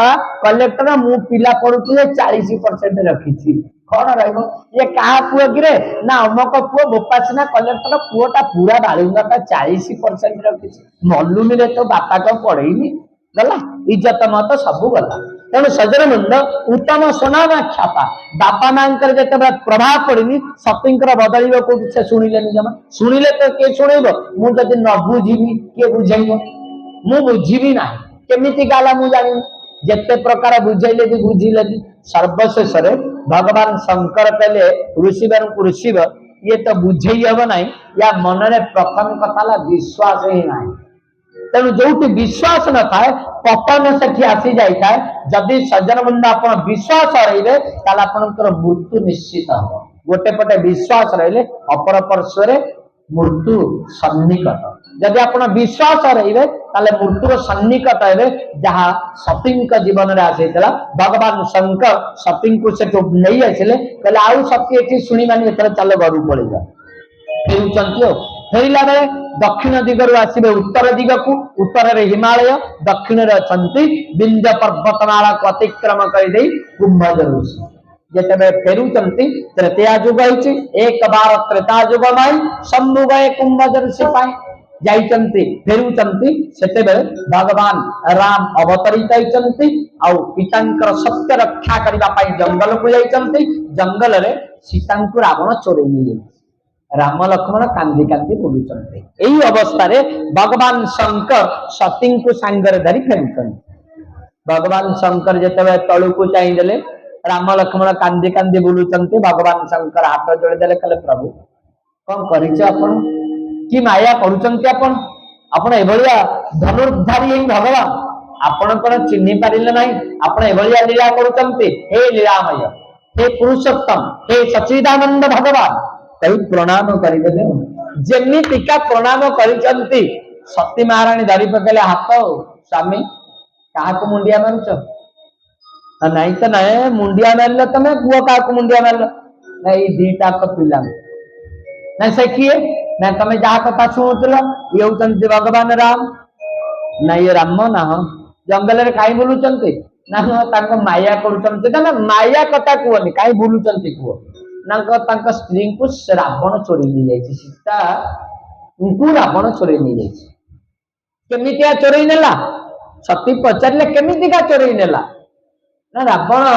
कलेक्टर मु पिला पढुଥିଲେ 40% रखिछि कौन रहिबो ये कहा पुओ गिरे ना अमक पुओ बोपासिना कलेक्टर पुओटा पूरा बाळुंगाटा 40% रखिछि मल्लुमी रे तो बापा को पढ़ेइनी गला इज्जत मत सब गला तेणु सजन मुंड उत्तम सोनामा छापा बापा मांकर जते प्रभाव पड़नी सतींकर बदल को से शुणिले जमा शुणिले तो किए शुणेब मु जदि न बुझीबी किए बुझेब मु बुझीबी ना केमिति गाला मु जानी जेते प्रकार बुझेले भी बुझिले भी सर्वशेष भगवान शंकर कहले ऋषिव ये तो बुझेई हब ना या मनरे प्रथम कथा विश्वास ही ना तेणु जो विश्वास न थाए पतन से आसी जाए जदि सज्जन बंधु आप विश्वास रही आपंकर मृत्यु निश्चित हम गोटे पटे विश्वास रही अपर पार्श्वर मृत्यु सन्निकट जदि आप विश्वास रही मृत्युर सन्निकट हे जहाँ सती जीवन में आसी भगवान शंकर सती को से नहीं आसिले कहले आउ सती ये शुणी मानी चल घर पड़ेगा फेरुंट फेरला बेले दक्षिण दिगरु आसिबे उत्तर दिग को उत्तर रे हिमालय दक्षिण रे अछंती विंध्य पर्वतमाला को अतिक्रम कर दे कुंभज ऋषि जेते फेरुचंती तृतीया युग होइछि एक बार त्रेता युग माई शंभु गए कुंभज ऋषि पाए जाइचंती फेरुचंती सेतेबेले भगवान राम अवतरित होइचंती आउ पितांकर सत्य रक्षा करिबा पई जंगल को जाइचंती जंगल रे सीतांकु रावण चोरी निये राम लक्ष्मण कांदी कांदी बुलुचंती एई अवस्था रे भगवान शंकर सती को सांगरे धरी फेरुचंती भगवान शंकर जेतेबेले तळु को चाहि देले राम लक्ष्मण कांदी कांदी बुलुचंती भगवान शंकर हाथ जोड़ी देले कहले प्रभु कौन करिछ आपण कि माया करुचंती आपण एभलिया धनुर्धारी भगवान आपण कोन चिन्हि पारिले नाही आपण एभलिया लीला करुचंती हे लीलामय हे पुरुषोत्तम हे सच्चिदानंद भगवान कई प्रणाम करिदेले जेमितिका प्रणाम करिचंती सती महारानी धरी पकेले हाथ स्वामी काहाको मुंडिया मारुच नहीं तो नहीं मुंडिया मारल तमें पुओ काहाको मुंडिया मारल नहीं दीटा तो पिला ना से किए ना तमें जहा कथा शुणुल ये होचंती भगवान राम ना ये राम ना जंगल रे काई बुलुचंती ना तांको माया करूचंती ना माया कथा कुहनी काई बुलुचंती कुह ना तांको स्त्री को रावण चोरी नि जाईछि सीता उनको रावण चोरी नि जाईछि केमितिया चोरी नेला सती पचारले केमितिका चोरी नेला ना रावण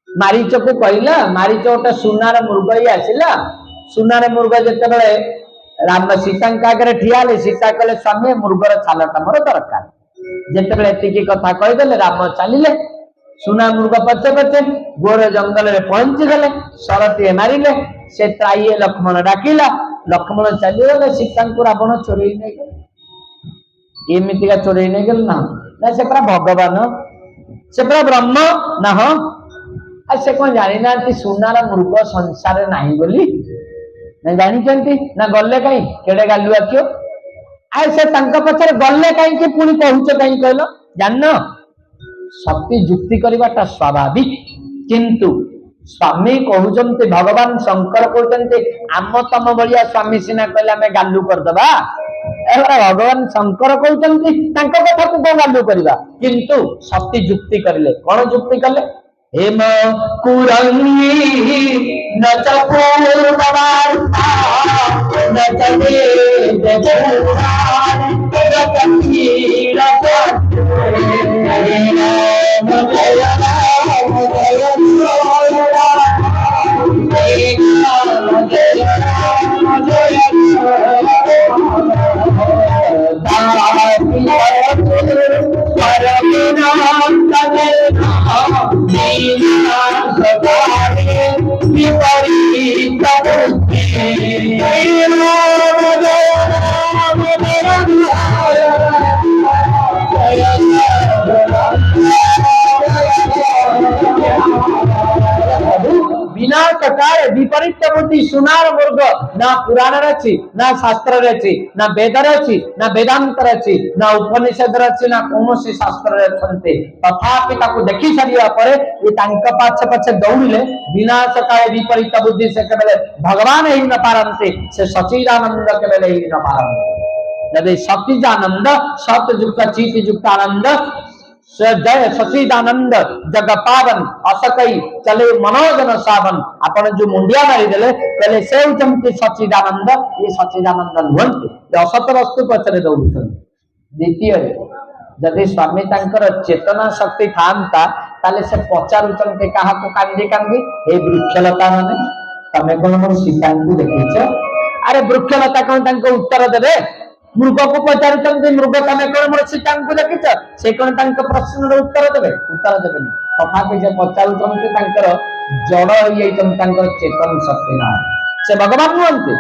मारीच को कहला मारीच गोटे सुनार मृग आसला सुनार मृग जिते राम सीता आगे ठिया सीता कहले स्वामी मृगर छालटा मोर दरकार जिते एति कथा कहीदे राम चलिए सुना मृग पचे पचे गोर जंगल में पहुंची गले सरती मारिले से त्राइए लक्ष्मण डाकिला लक्ष्मण चलीगले सीता को रावण चोरी नहीं गले एमतीका चोरी नहीं गल ना से पूरा भगवान से पूरा ब्रह्म ना हाँ से कौन जानी ना सुनार मृग संसार नहीं बोली ना जानी ना गले कहीं केड़े गालुआ क्यों आए से पछरे गले कहीं पुणी कहूच कहीं कहल जान सती जुक्ति करवाटा स्वाभाविक किंतु स्वामी कहते भगवान शंकर कहते आम तम भाया स्वामी सीना कहले आम गालु करदबा भगवान शंकर कहते कथा को गालु करवा किंतु सती जुक्ति करले कौन जुक्ति कले हेम कुरंगी न चपूर्णवार्ता न विपरीत बुद्धि सुनार मृग ना पुराण रची ना शास्त्र रची ना वेद रची ना वेदांत रची ना उपनिषद रची ना कौन शास्त्र रचते तथापि देखी सारिया पर पाछे पाछे दौड़े विनाश काले विपरीत बुद्धि से केवल भगवान ही न पारंते से सच्चिदानंद केवल ही न पारंते यदि सच्चिदानंद सतयुक्त चित युक्त आनंद जय सच्चिदानंद जग पावन असकई चले मनोजन सावन आपण जो मुंडिया मारी देले कहले से उचमती सच्चिदानंद ये सच्चिदानंद नुहंती असत वस्तु पछरे दौड़ुछन द्वितीय जदि स्वामी तांकर चेतना शक्ति थांता ताले से पचारुचंते काहा को कांदी कांदी हे वृक्षलता माने तमे कोन मोर सीता को देखिछ अरे वृक्षलता कोन तांको उत्तर देबे मृग को पचारुचंते मृग तमे कोन मोर सीता को देखिछ से कोन तांको प्रश्न रो उत्तर देबे नहीं तथापि जे पचारुचंते तांकर जड़ होई जाइछन तांकर चेतन शक्ति ना से भगवान नुहंते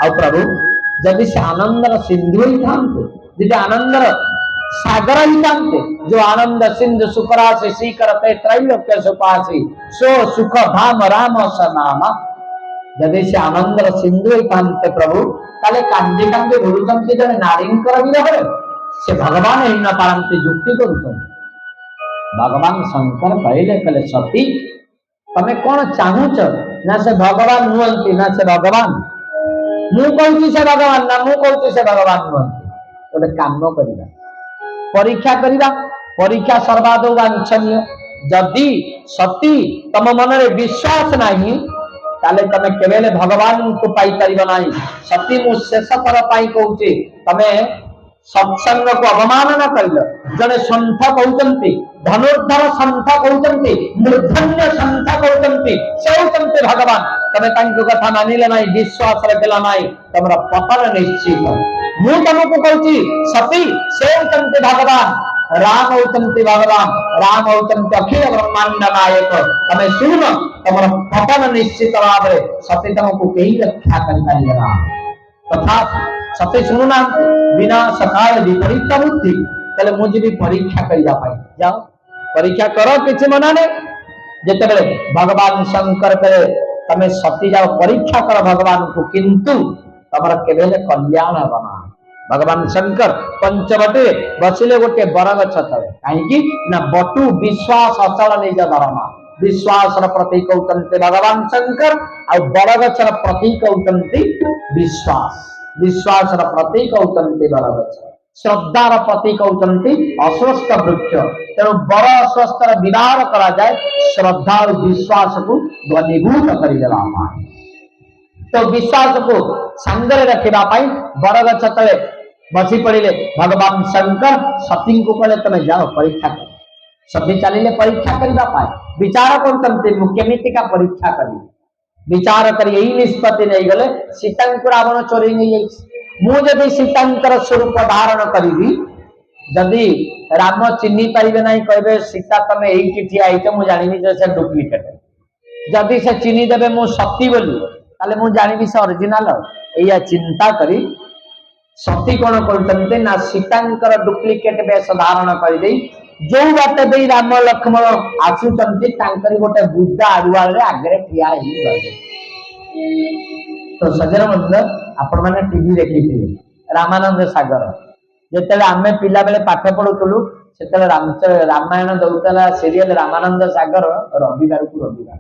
आ प्रभु जदि से आनंदर सिंधु ही थांते जदि आनंदर सागर ही थांते जो आनंद सिंधु सुखराशि सीकरते त्रैलोक्य सुपासी सो सुख धाम राम सनाम जदि से आनंदर सिंधु ही थांते प्रभु ताले कांदी कांदी बोलुचंती जने नारींकर विरह से भगवान ही न पारंती जुक्ति करुचंती भगवान शंकर कहले सती तमे कौन चाहूच ना से भगवान नुहंती ना से भगवान मु कहूची से भगवान ना मु कहूची से भगवान नुहंती गोटे काम करिबा परीक्षा सर्वादौ वांछनीय जदि सती तम मन रे विश्वास नहीं ताले तमे केवेले भगवान को पाई परिबा नाही। सती मु शेष थर पाई कहूची तमे सत्संग को अवमानना करिल। जने संथ कहउचंती धनुर्धर संथ कहउचंती मूर्धन्य संथ कहउचंती से होचंती भगवान। तमे तांको कथा मानिले नाही विश्वास रखला नाही तमरा पतन निश्चित। मु तमको कहउची सती से होचंती भगवान राम होचंती भगवान राम होचंती अखिल ब्रह्मांड नायक। तमे सुन तमरा पतन निश्चित भाबरे सती तमको केही रक्षा करि पाइबा तथा सते शुणुना बिना सकाल विपरीत बुद्धि तले मुझे भी परीक्षा करिया पाई जाओ परीक्षा करो किछि मना ने जेते बेले भगवान शंकर करे तमे सती जाओ परीक्षा करो भगवान को किंतु तमरा केबेले कल्याण बना। भगवान शंकर पंचवटी बसिले गोटे बरगछ तले काहेकि ना बटु विश्वास अचल निज धर्म विश्वास प्रतीक होचंती भगवान शंकर आ बरगछर प्रतीक होचंती विश्वास विश्वास प्रतीक होचंती बरगछ श्रद्धार प्रतीक होचंती अश्वस्थ वृक्ष। तेणु बर अश्वस्तर विवाह करा जाए श्रद्धा और विश्वास को घनीभूत करदेवा तो विश्वास को सांगरे रखिबा पाई बरगछ तले बसी पड़िले भगवान शंकर सती को कहले तमे जाओ परीक्षा कर। सती चलिले परीक्षा करबा पाई विचार करतंते मु केमितिका परीक्षा करी विचार कर यही निष्पत्ति नहीं गले सीतांकर रावण चोरी नहीं मु जदि सीतांकर स्वरूप धारण करी जदि राम चिन्ही पारे ना कहे सीता तमें यही ठिया मु जानी से डुप्लिकेट जदि से चिन्ही देवे मु सती बोली ताले मु जानी से ओरिजिनल या चिंता करी सती कौन करते ना सीतांकर डुप्लिकेट वेश धारण कर जो बाटे दे राम लक्ष्मण आसुचंती तांकरी गोटे बुद्धा आरुआल आगे ठिया तो सजन बंधु आपण मैंने टीवी देखी रामानंद सागर जिते आम पिला बेले पाठ पढ़ुलु से रामायण दौला सीरियल रामानंद सागर रविवार को रविवार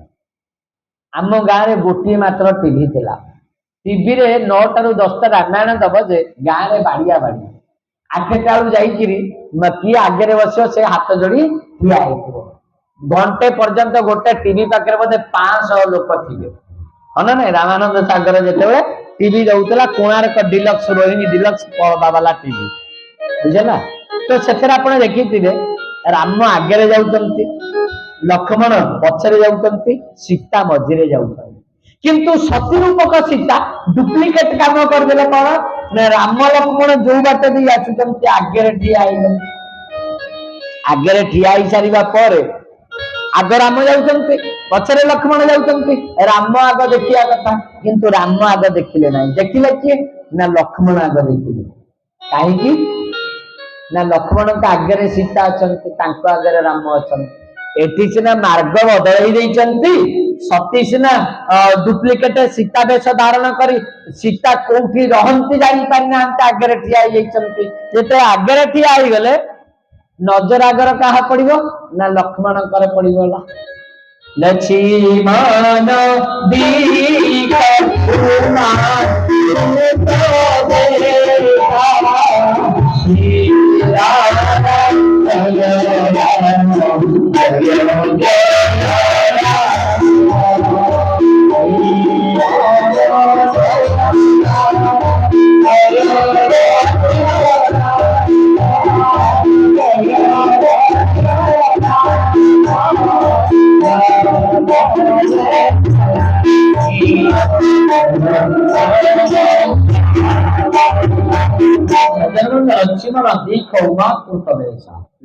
आम गाँव में गोटे मात्र टीवी थिला टीवी रे 9 टा 10 टा रामायण दब जे गाँव में बाड़िया बाड़ी आठटा जाइए किए आगे बस से हाथ जोड़ी ठिया घंटे पर्यंत गोटे टीवी पाखे बोधे 500 लोक थे हाँ ना रामानंद सागर जिते TV Daula Konark deluxe Rohini deluxe पर्दा वाला टीवी बुझेगा तो से देखी राम आगे जाऊँच लक्ष्मण पछरे जाऊँच सीता मझिरे जाऊँ किंतु सती रूपक सीता डुप्लिकेट काम करदे कौन ना राम लक्ष्मण जो बाटे भी आसुचंती आगे ठिया सारा पर आग राम जाऊँच पछरे लक्ष्मण जाऊँच राम आग देखिया कथा किंतु राम आग देखिले ना देखिले किए ना लक्ष्मण आग देखिले कहीं ना लक्ष्मण आगे सीता अच्छा आगे राम अच्छा एटी सीना मार्ग बदल सती सीना डुप्लिकेट सीता वेश धारण करी सीता कोठी रहंती जाई पारि ना आगे ठिया जेते आगे ठिया गले नजर आगर कहा पड़िबो ना लक्ष्मण कर पड़िबो लक्ष्मण दीघा उमा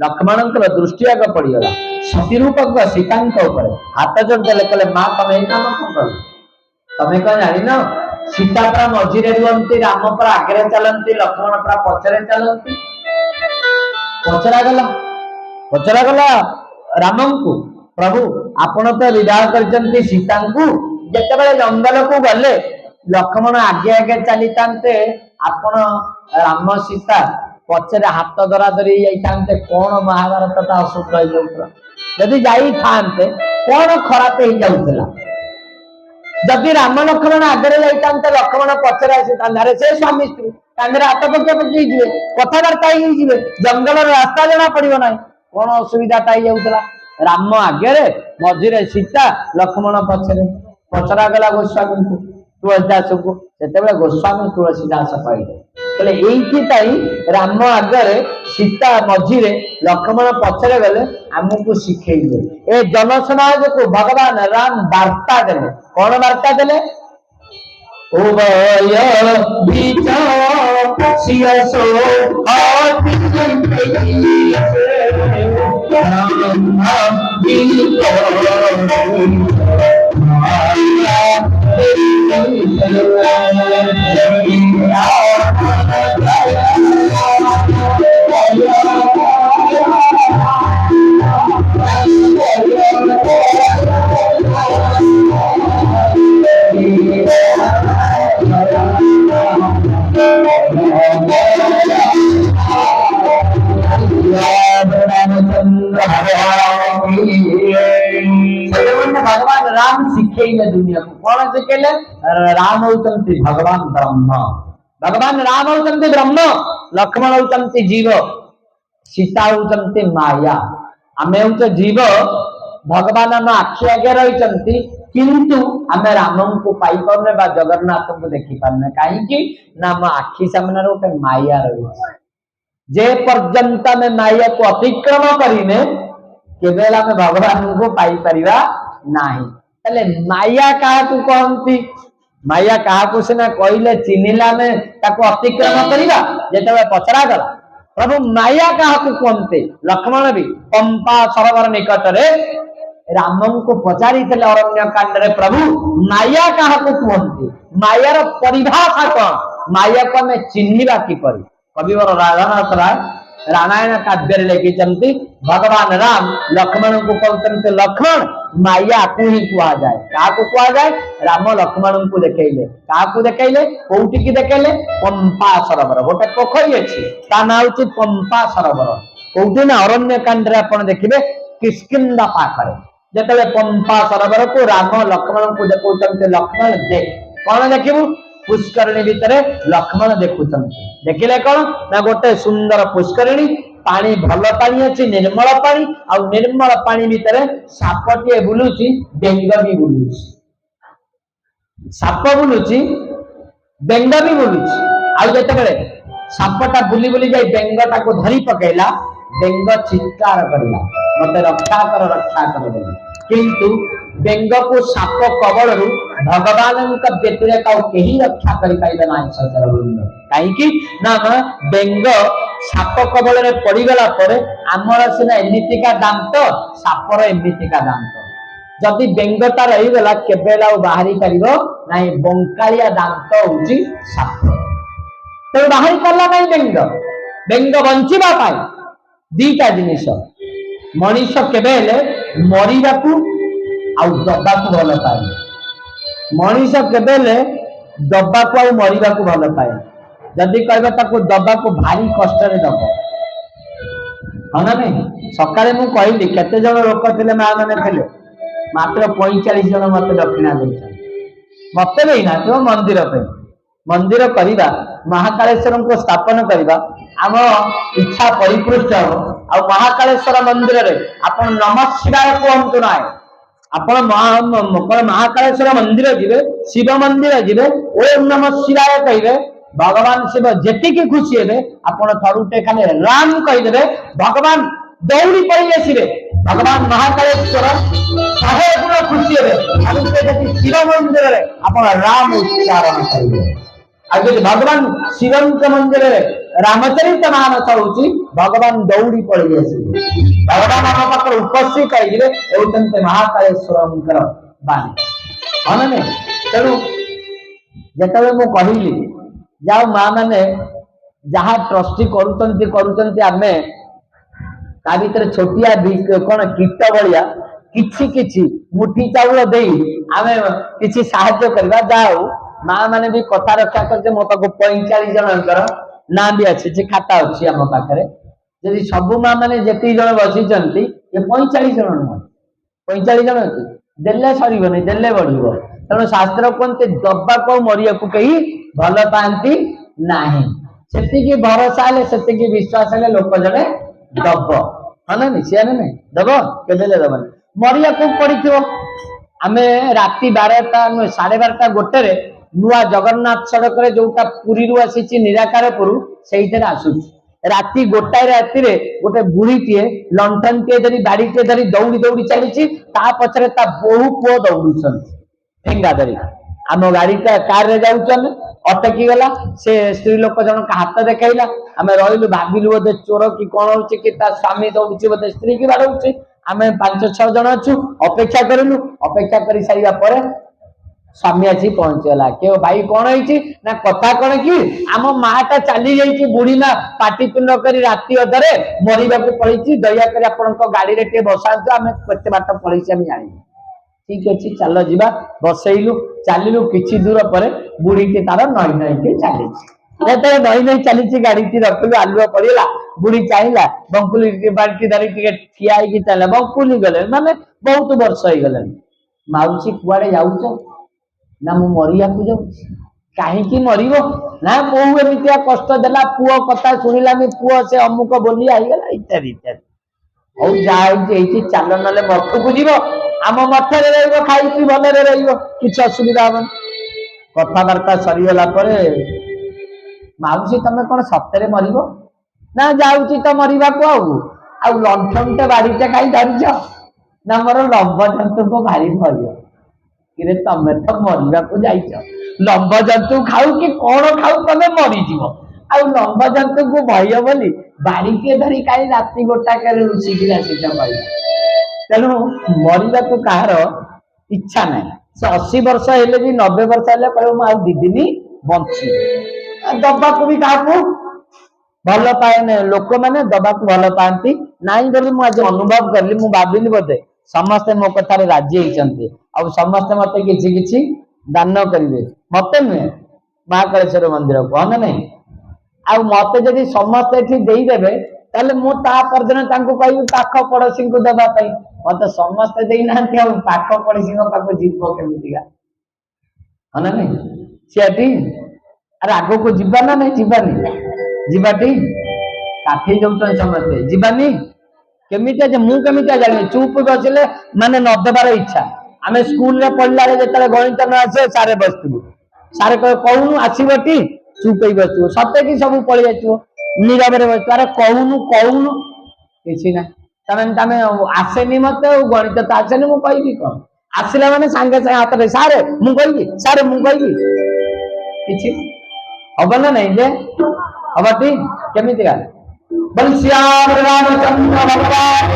लक्ष्मण दृष्टि आग पड़गला सती रूपक सीतांक हाथ जोड़ देले कहले माँ तमें काम कौन कर तमें कौन जान सीता परा मझिरे रुहती राम परा आगे चलती लक्ष्मण परा पछरे चलती पचरा गला रामन को प्रभु आपण तो विवाह कर सीता को जिते जंगल को गले लक्ष्मण आगे आगे चली आपण राम सीता पछरे हाथ धरा धरी जाते कौन महाभारत अशुद्ध हो जाऊला जदि जाई थांते कौन खराब हो जाऊला जदि राम लक्ष्मण आगे जाते लक्ष्मण पछरे आसी तांधारे से स्वामी स्त्री तांधारे हाथ पके पके जीवे कथबार्ता ही जीवे जंगल रास्ता जना पड़ो ना कौन असुविधा हो जाऊला राम आगे मझिरे सीता लक्ष्मण पछरे पचरा गला गोस्वामी को तुलसीदास को से गोस्वामी तुलसीदास कहले ये राम आगे सीता मझीरे लक्ष्मण पछरे गले आमको शिखेले ए जनसमाज को भगवान राम वार्ता देले कौन वार्ता देले उभय विचार सियसो भगवान राम शिखेले दुनिया को कौन शिखेले राम होचंती भगवान ब्रह्म भगवान राम होचंती ब्रह्म लक्ष्मण होचंती जीव सीता होचंती माया आमे होचे जीव भगवान आम आखि आगे रही किंतु आमे राम को पाई पारने बा जगन्नाथ को देखी पारने कहीं ना आम आखि सामने गोटे माया रही जे पर्यंत में माया को अतिक्रम करें केवल आम भगवान को पाई परिवा नहीं तले माया क्या कहती माया क्या सीना कहले चिन्हला में ताको अतिक्रम करवा जिते पचरा गला प्रभु माया क्या कहते लक्ष्मण भी पंपा सरोवर निकट राम को पचारी अरण्य कांड प्रभु माया क्या कहते मायार परिभाषा कौन माया को आम चिन्हवा किपर कविवर राधानाथ राय रामायण काव्य लिखिं भगवान राम लक्ष्मण को कहते लक्ष्मण माया को ही कह जाए क्या कह जाए राम लक्ष्मण को देखले क्या देखले कौटी की देखले पंपा सरोवर गोटे पोखरी अच्छी ता ना हूँ पंपा सरोवर कौटी ना अरण्य कांड आप देखिए किष्किंधा पाखरे जिते पंपा सरोवर को राम लक्ष्मण को देखते लक्ष्मण देख कौन देखू पुष्करिणी भितर लक्ष्मण देखुं देखिले कौन ना गोटे सुंदर पुष्करिणी पानी भल पानी अच्छी निर्मल पानी आ निर्मल पानी भितर सापटे बुलुची बेंग भी बुलुची साप बुलुची बेंग भी बुलुची आ जिते सापटा बुली बुली जाई बेंगटा को धरी पकेला बेंग चित्कार करला मते रक्षा कर बोली किंतु बेंग को साप कबल भगवान व्यतिरेक कहीं रक्षा करें कहीं बेंग साप कबल पड़गला आमर सीना एमतीका दांत सापर एमतीका दांत जदि बेंगटा रहीगला केबे बाहरी पार ना बंकालिया दांत हूँ साप तेज बाहरी पारा ना बेंग बेंग बंचा दीटा जिनिस मनीष केबे मरिबा दबा को भल पाए मनीष केबे दबा को मरिबा को भल पाए जदि कहबा ताको दबा को भारी कष्ट दब हाँ ना नहीं सकाଳେ मु कहली केते जन लोक थे माँ मैंने थे मात्र 45 जन मत दक्षिणा मत देना तो मंदिर पे मंदिर करवा महाकालेश्वर को स्थापन करवा आम इच्छा परिपुष्ट हम आ महाकालेश्वर मंदिर रे आपण नमः शिवाय कहतु ना आपण महाकालेश्वर मंदिर जीवे शिव मंदिर जीवे ओम नमः शिवाय कहे भगवान शिव जी खुशी हे आपण थरुटे खाली राम कहीदे भगवान दौड़ी पड़ी आसवे भगवान महाकालेश्वर 100 गुण खुशी हे शिव मंदिर में आपण राम उच्चारण करेंगे आज भगवान शिव मंदिर में रामचरित मानस हूँ भगवान दौड़ी पड़ी आसवे भगवान आम पाखे उपस्थित होते महाकालेश्वर बाणी हाँ ना तेणु जिते मुझे कहली जाओ माँ मैंने जहाँ ट्रस्टी करुँचे ता भीतर छोटिया कौन कीट भाया किछि मुठी चाउल दे आमे किछि साहाय्य करबा जाओ माँ मैंने भी कथा रक्षा करते मो पाक 45 जनकर ना भी अच्छे खाता अच्छी आम पाखे जदि सबू माँ मैंने जी जन बसी ये 45 जन नुह 45 जन अच्छी देले सरबनी देले बढ़ तेणु शास्त्र कहते दबा को मरिया को कहीं भल पाती नहीं से भरोसा से विश्वास है लोक जड़े दब हाँ ना सी ना नहीं दब के दबन मरिया को पड़ी आमे राति 12टा 12:30 गोटे नुआ जगन्नाथ सड़क जोटा पुरी आसी निराकारपुर से आसु राति 1 राति गोटे बुढ़ीटे लंठन टे धरी बाड़ीटे धरी दौड़ी दौड़ी चली पछरे ता बहु पुओ दौड़ ठेंगा धरी आम गाड़ी कार रे जाऊन अटकी गला से स्त्री लोक जन हाथ देखला आम रही भाविलु बोधे चोर कि कौन हो स्वामी दौड़ बोधे स्त्री की बाड़े आम 5-6 जन अच्छु अपेक्षा करूँ अपेक्षा कर सारा पर स्वामी आसी पहुंचला के भाई कौन है ना कथा कौन कि आम माटा चली जाइए बुढ़ी माँ पाटितुंड कर राति अधरे मरवा को पड़ी दयाकोरी आपण गाड़ी में टे बसा आम केते बाट पड़ी आम जानी ठीक अच्छे चल जा बसैलु चलू कि दूर पर बुढ़ी के तार नई नई के चली नई नई चली गाड़ी रखलु आलुआ पड़ा बुढ़ी चाहिए बंकुली बाल्टी धरी ठिया चल बंकुली गले माने बहुत वर्ष हो गले माउसी कुआड़े जाऊच ना मु मरिया को जाऊँ कहीं मरब ना बहु एमती कष्ट देला पुओ कथा शुणिलानी पुओ से अमुक बोली आईगला इत्यादि इत्यादि हौ जा चल ना मठ को जीव आम मठे खाई भलरे रही असुविधा हम कथबार्ता सरीगला माउसी तमें कौन सतरे मरब ना जाऊँ तो मरवा को आउ लंठन टे बाड़ीटे कहीं धरिच ना मोर लंब जंतु को भारी भय कि तमें तो मरवा को जाइच लंब जंतु खाऊ कि कौन खाऊ तमें मरीज आउ लंब जंतु को भय बोली बाड़ी के धरी कहीं राति 1 रुषिकी आसी तेणु मरवा को कहार इच्छा ना से 80 वर्ष हेले भी 90 वर्ष हेले कह 2 दिन बंची दबा को भी क्या भल पाए लोक मैंने दबा को भल पाती नाई बोली मुझे अनुभव कली मु भाविली बोधे समस्ते मो कथार राजी होती समस्ते मत कि दान करेंगे मत नुहे महाकालेश्वर मंदिर को हाँ नहीं आउ मत जदि समस्ते देदेवे ताले मु परदिन कहबी पाख पड़ोशी को देवाई मत समस्ते देना पाख पड़ोशी पाख जीव केमिका हाँ ना नहीं सी अरे आग को जीवा ना नहीं जीवानी जीवाटी काठी जाऊँ समस्ते जीवानी केमी मुझे जानी चुप बसले माने नदेबार इच्छा आम स्कूल रे पढ़ला जो गणित न आसे सारे बसलु सारे कहूनु आसबटी चुप ही बस सत्य कि सब पलि जाइए नीरव बस अरे कहूनु कहूनु कि तमें आसेनी मत गणित तो आसेनी मुझे कहबी कौन आसला मैंने सांगे सांगे हाथ में सारे मुझे कि हम ना नहीं जे हबटी केमी बोल श्याम रामचंद्र भगवान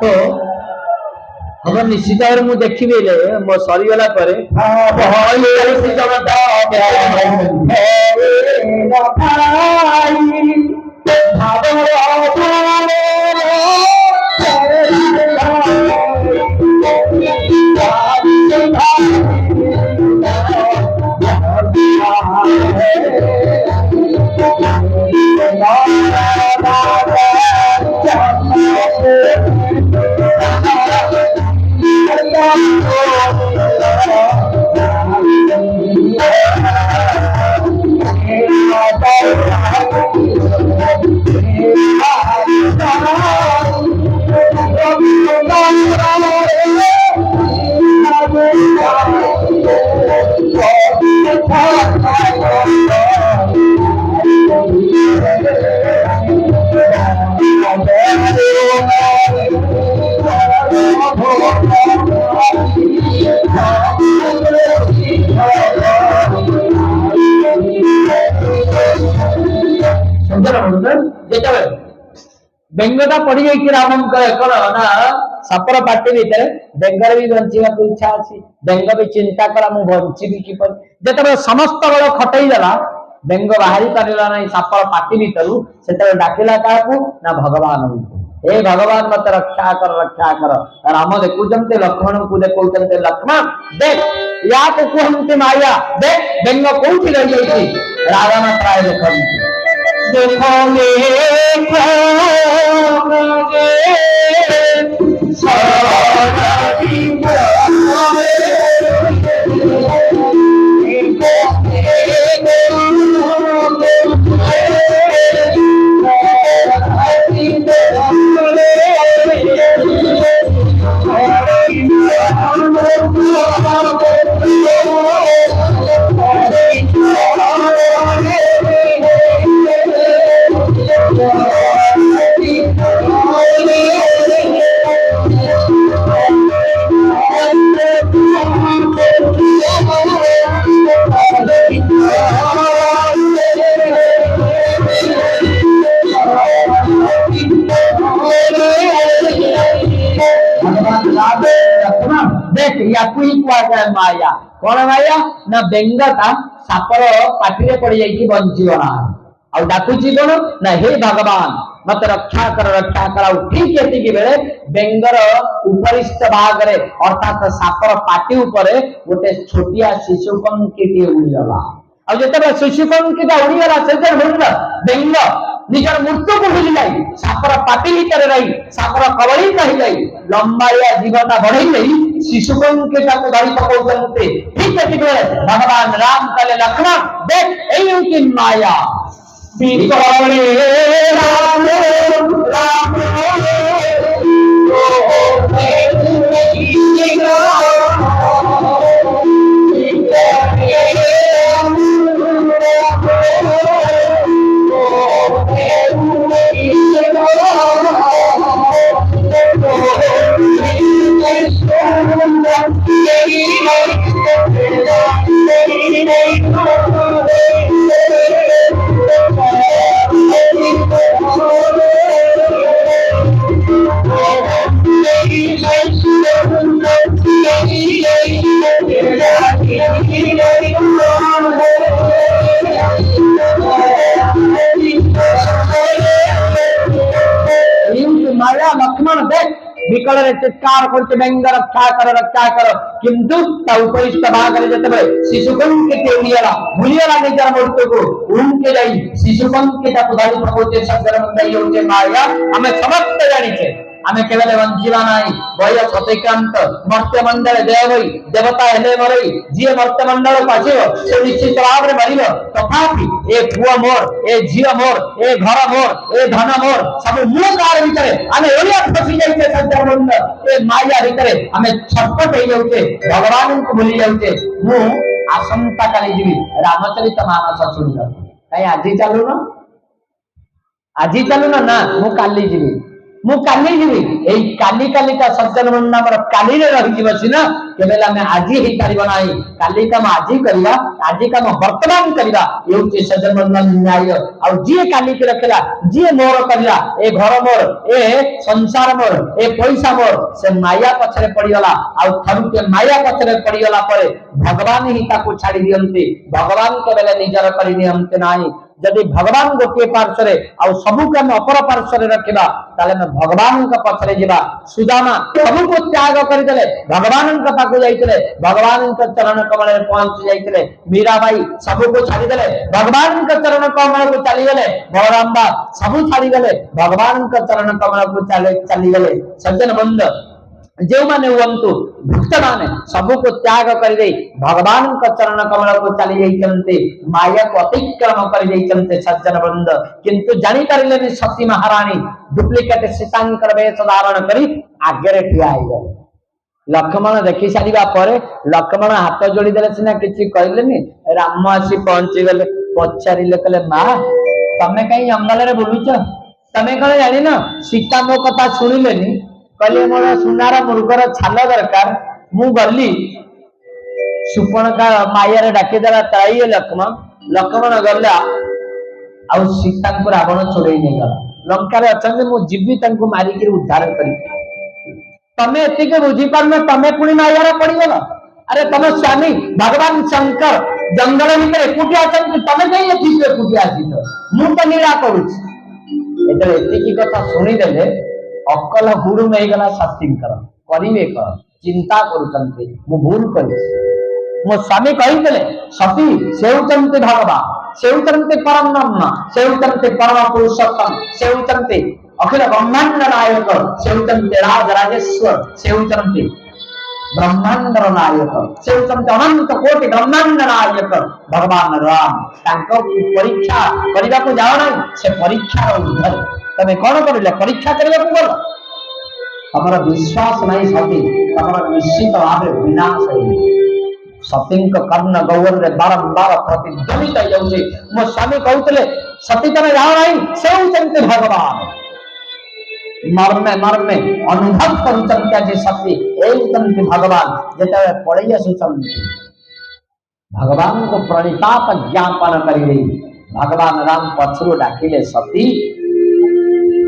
तो हम निश्चित भाव मुझे देखी मो सरीगला बेंगटा पड़ जाइए राम कौन ना सपर पार्टी भीतर बेंगर भी बंचा इच्छा अच्छी बेंग भी चिंता कला मुझे बंची किपर जो समस्त बल खटईदेला बेंग बाहरी पारा ना सपर पार्टी भीतर से डाकिला क्या ना भगवान हे भगवान मत रक्षा कर राम देखुंते लक्ष्मण को देखते लक्ष्मण देख या को कहते माया देख बेंग कौटी रही जाइए रावण प्राय देखो देख या ही कुआ जाए माया कौन माया ना बेंगता सापर पाटिरे पड़ जाइए बंचीगला आ डाकुची कौन ना हे भगवान मत रक्षा कर ठीक एति बेले बेंगर उपरिष्ठ भाग रे अर्थात सापर पाटी ऊपर गोटे छोटिया शिशुपंखी उड़ीगला आ जो शिशुपंखी उड़ीगला से बेंग निजर मृत्यु को भूली जाई सापर पाटी भीतर रही सापर कवड़ी रही जाई लंबाया जीवन बढ़ई नहीं शिशुपंखी को धरी पकाउते ठीक एति बेले भगवान राम कहले लक्ष्मण देख एई की माया बिकले राम राम माया लक्ष्मण देख विकल चित्कार करके बेंग रक्षा कर किंतु उपरिष्ठ भाग जो शिशुपंखी उड़ीगला भूलीगला निजर मृत्यु को उनके जाई शिशुपंखी धरी पकाउते शब्द माया आम समस्त जानी आमे केवल वंचिला नाही वय सतिक्रांत मर्त्य मंडल देव होई देवता हेले मरई जी मर्त्य मंडल पाछियो से निश्चित भाव रे मरियो तथापि ए पुआ मोर ए झियो मोर ए घर मोर ए धन मोर सब मूल कार भितरे आमे ओलिया फसी जाइते सज्जन ए माया भितरे आमे छटपट हो जाउते भगवान को भूली जाउते मु आसंता काली जीवी रामचरित मानस सुनियो काई आजी चालू ना मु काली जीवी मु काली जीवी एई काली कालिका सज्जन नाम काली रे रही बसिना केवल आमे आज ही पारिबा नाही काली काम आज करिया आज काम वर्तमान करिया एउचे सज्जन न्याय आ जे काली के रखला जे मोर करिया ए घर मोर ए संसार मोर ए पैसा मोर से माया पछरे पड़ीगला आ थरु के माया पछरे पड़ीगला परे भगवान ही ताको छाड़ी दियंते भगवान केवल निजर करि नियंते नाही जदि भगवान गोटे पार्श्व सबू के अपर पार्श्व रखा ताले में भगवान पछरे जा सुदामा सबू को त्याग करदे भगवान पाक जाते भगवान चरण कमल पहुंची जाते मीराबाई सबू को छाड़ीदे भगवान चरण कमल को चलीगले बलराम बा सबू छाड़ीगले भगवान चरण कमल को चलीगले सज्जन बंद जो माने हुंतु भक्त माने सबू को त्याग कर दे भगवान का चरण कमल को चली जाइछन्ते माया को अतिक्रम कर जाइछन्ते सज्जन वृंद किंतु जानि पारिलेनि सती महारानी डुप्लिकेट सीतांकर वेश धारण करी आगे रे ठिया आइ गले लक्ष्मण देखि सारिबा परे लक्ष्मण हाथ जोड़ी देले सिना किछि कहलेनि राम आसी पहुंची गले पछारिले कहले मां तमे कहीं जंगल रे बुलुछ तमे कने जानि ना सीता मो कथा सुनिलेनि कहले मोर सुनार मुर्गर छाल दरकार मु गली सुपणका माया रे डाकी देला ताई लक्ष्मण गला आ सीता को रावण छोड़े नहीं गला लंका रे अचंदे मु जीवी तंको मारी के उद्धार करी तमे एति के बुझी परमे तमे पुणी माया रे पड़ी गला अरे तमे स्वामी भगवान शंकर जंगल भीतर एकुटिया अछंती तमे कहीं एति एकुटिया आसी मु तो निरा करूछि एते एति की कथा सुनी देले अकल हुड़ में गला सतींकर करिवे क चिंता करूचंती मु भूल करी मो स्वामी कहितले सती सेउचंती भगवान सेउचंती परम ब्रह्म सेउचंती परम पुरुषोत्तम सेउचंती अखिल ब्रह्मांड नायक सेउचंती राज राजेश्वर सेउचंती ब्रह्मांड नायक सेउचंती अनंत कोटि ब्रह्मांड नायक भगवान राम तांको परीक्षा करिबा को जाओ ना से परीक्षा उद्धर तमे कोन करिले परीक्षा करिबा को बोल हमर विश्वास नहीं सती हमर निश्चित भाव विनाश होई सती कर्ण गौर रे बारंबार प्रतिध्वनित जाउछे मो स्वामी कहउतले सती तमे जाओ नहीं सेउचंती भगवान मर्मे मर्मे अनुभव करुचंती जे सती एउचंती भगवान जेते पड़ै आसुचंती भगवान को प्रणिताप ज्ञापन करी भगवान राम पछरु डाकिले सती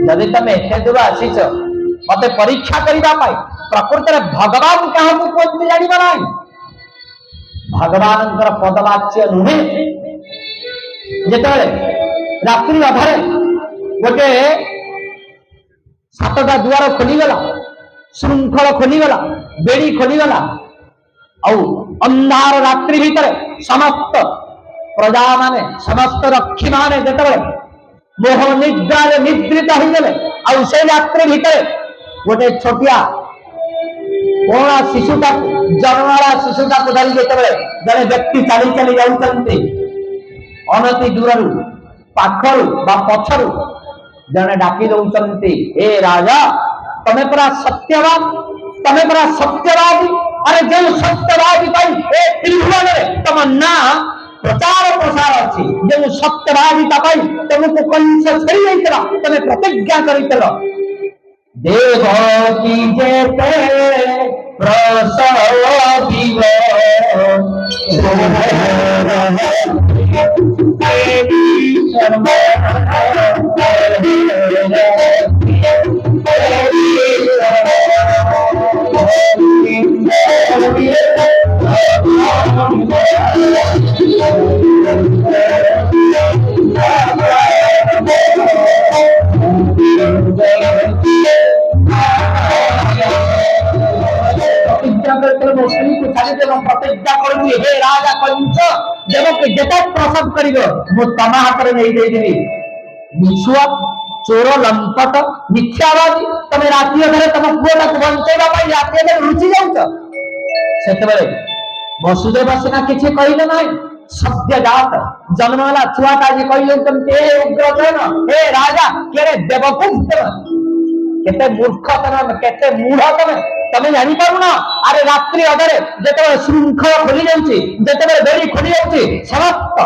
जदि तमे एते दूर आसीच मते परीक्षा करिबा पाई प्रकृत भगवान क्या कहते जाना ना भगवान पदवाच्य नुहे जिते रात्रि अधारे गोटे सातटा दुआर खोलीगला श्रृंखल खोलीगला बेड़ी खोलीगला अंधार रात्रि भितर समस्त प्रजा माने समस्त रक्षी माने जिते मोह निद्रा निद्रित होगले से रात्रि भितर गोटे छोटिया कोणा शिशुटा जन्मवाला शिशुटा को धरी जिते जड़े व्यक्ति चली चली जाती अनति दूर पाखर पछर जने डाकी दौरान ए राजा तमें परा सत्यवाद तमें परा सत्यवादी अरे जो सत्यवादी त्रिभुवन तुम ना प्रचार प्रसार अच्छी जो सत्यवादिता तुमको कंस छड़ी जाइला तमें प्रतिज्ञा कर देव की जेते प्रसविव प्रतिज्ञा करी हे राजा कंस देवक जेते प्रसव कर तम हाथ में नहीं देदेवी विश्व चोर लंपट मिथ्यावादी तुम राति अधरे तुम पुआ को बंचेगा राति अधरे रुचि जाते वसुदेव सिना किसी कहले ना सद्य जात जन्मवाला छुआटा जी कहले उग्रसेन हे राजा केरे देवकुंज केते मूर्ख तमे केते मूढ़ तमे जानी पारुना अरे रात्रि अधरे जेते श्रृंखला खोली जाउची जेते बेड़ी खोली जाउची समस्त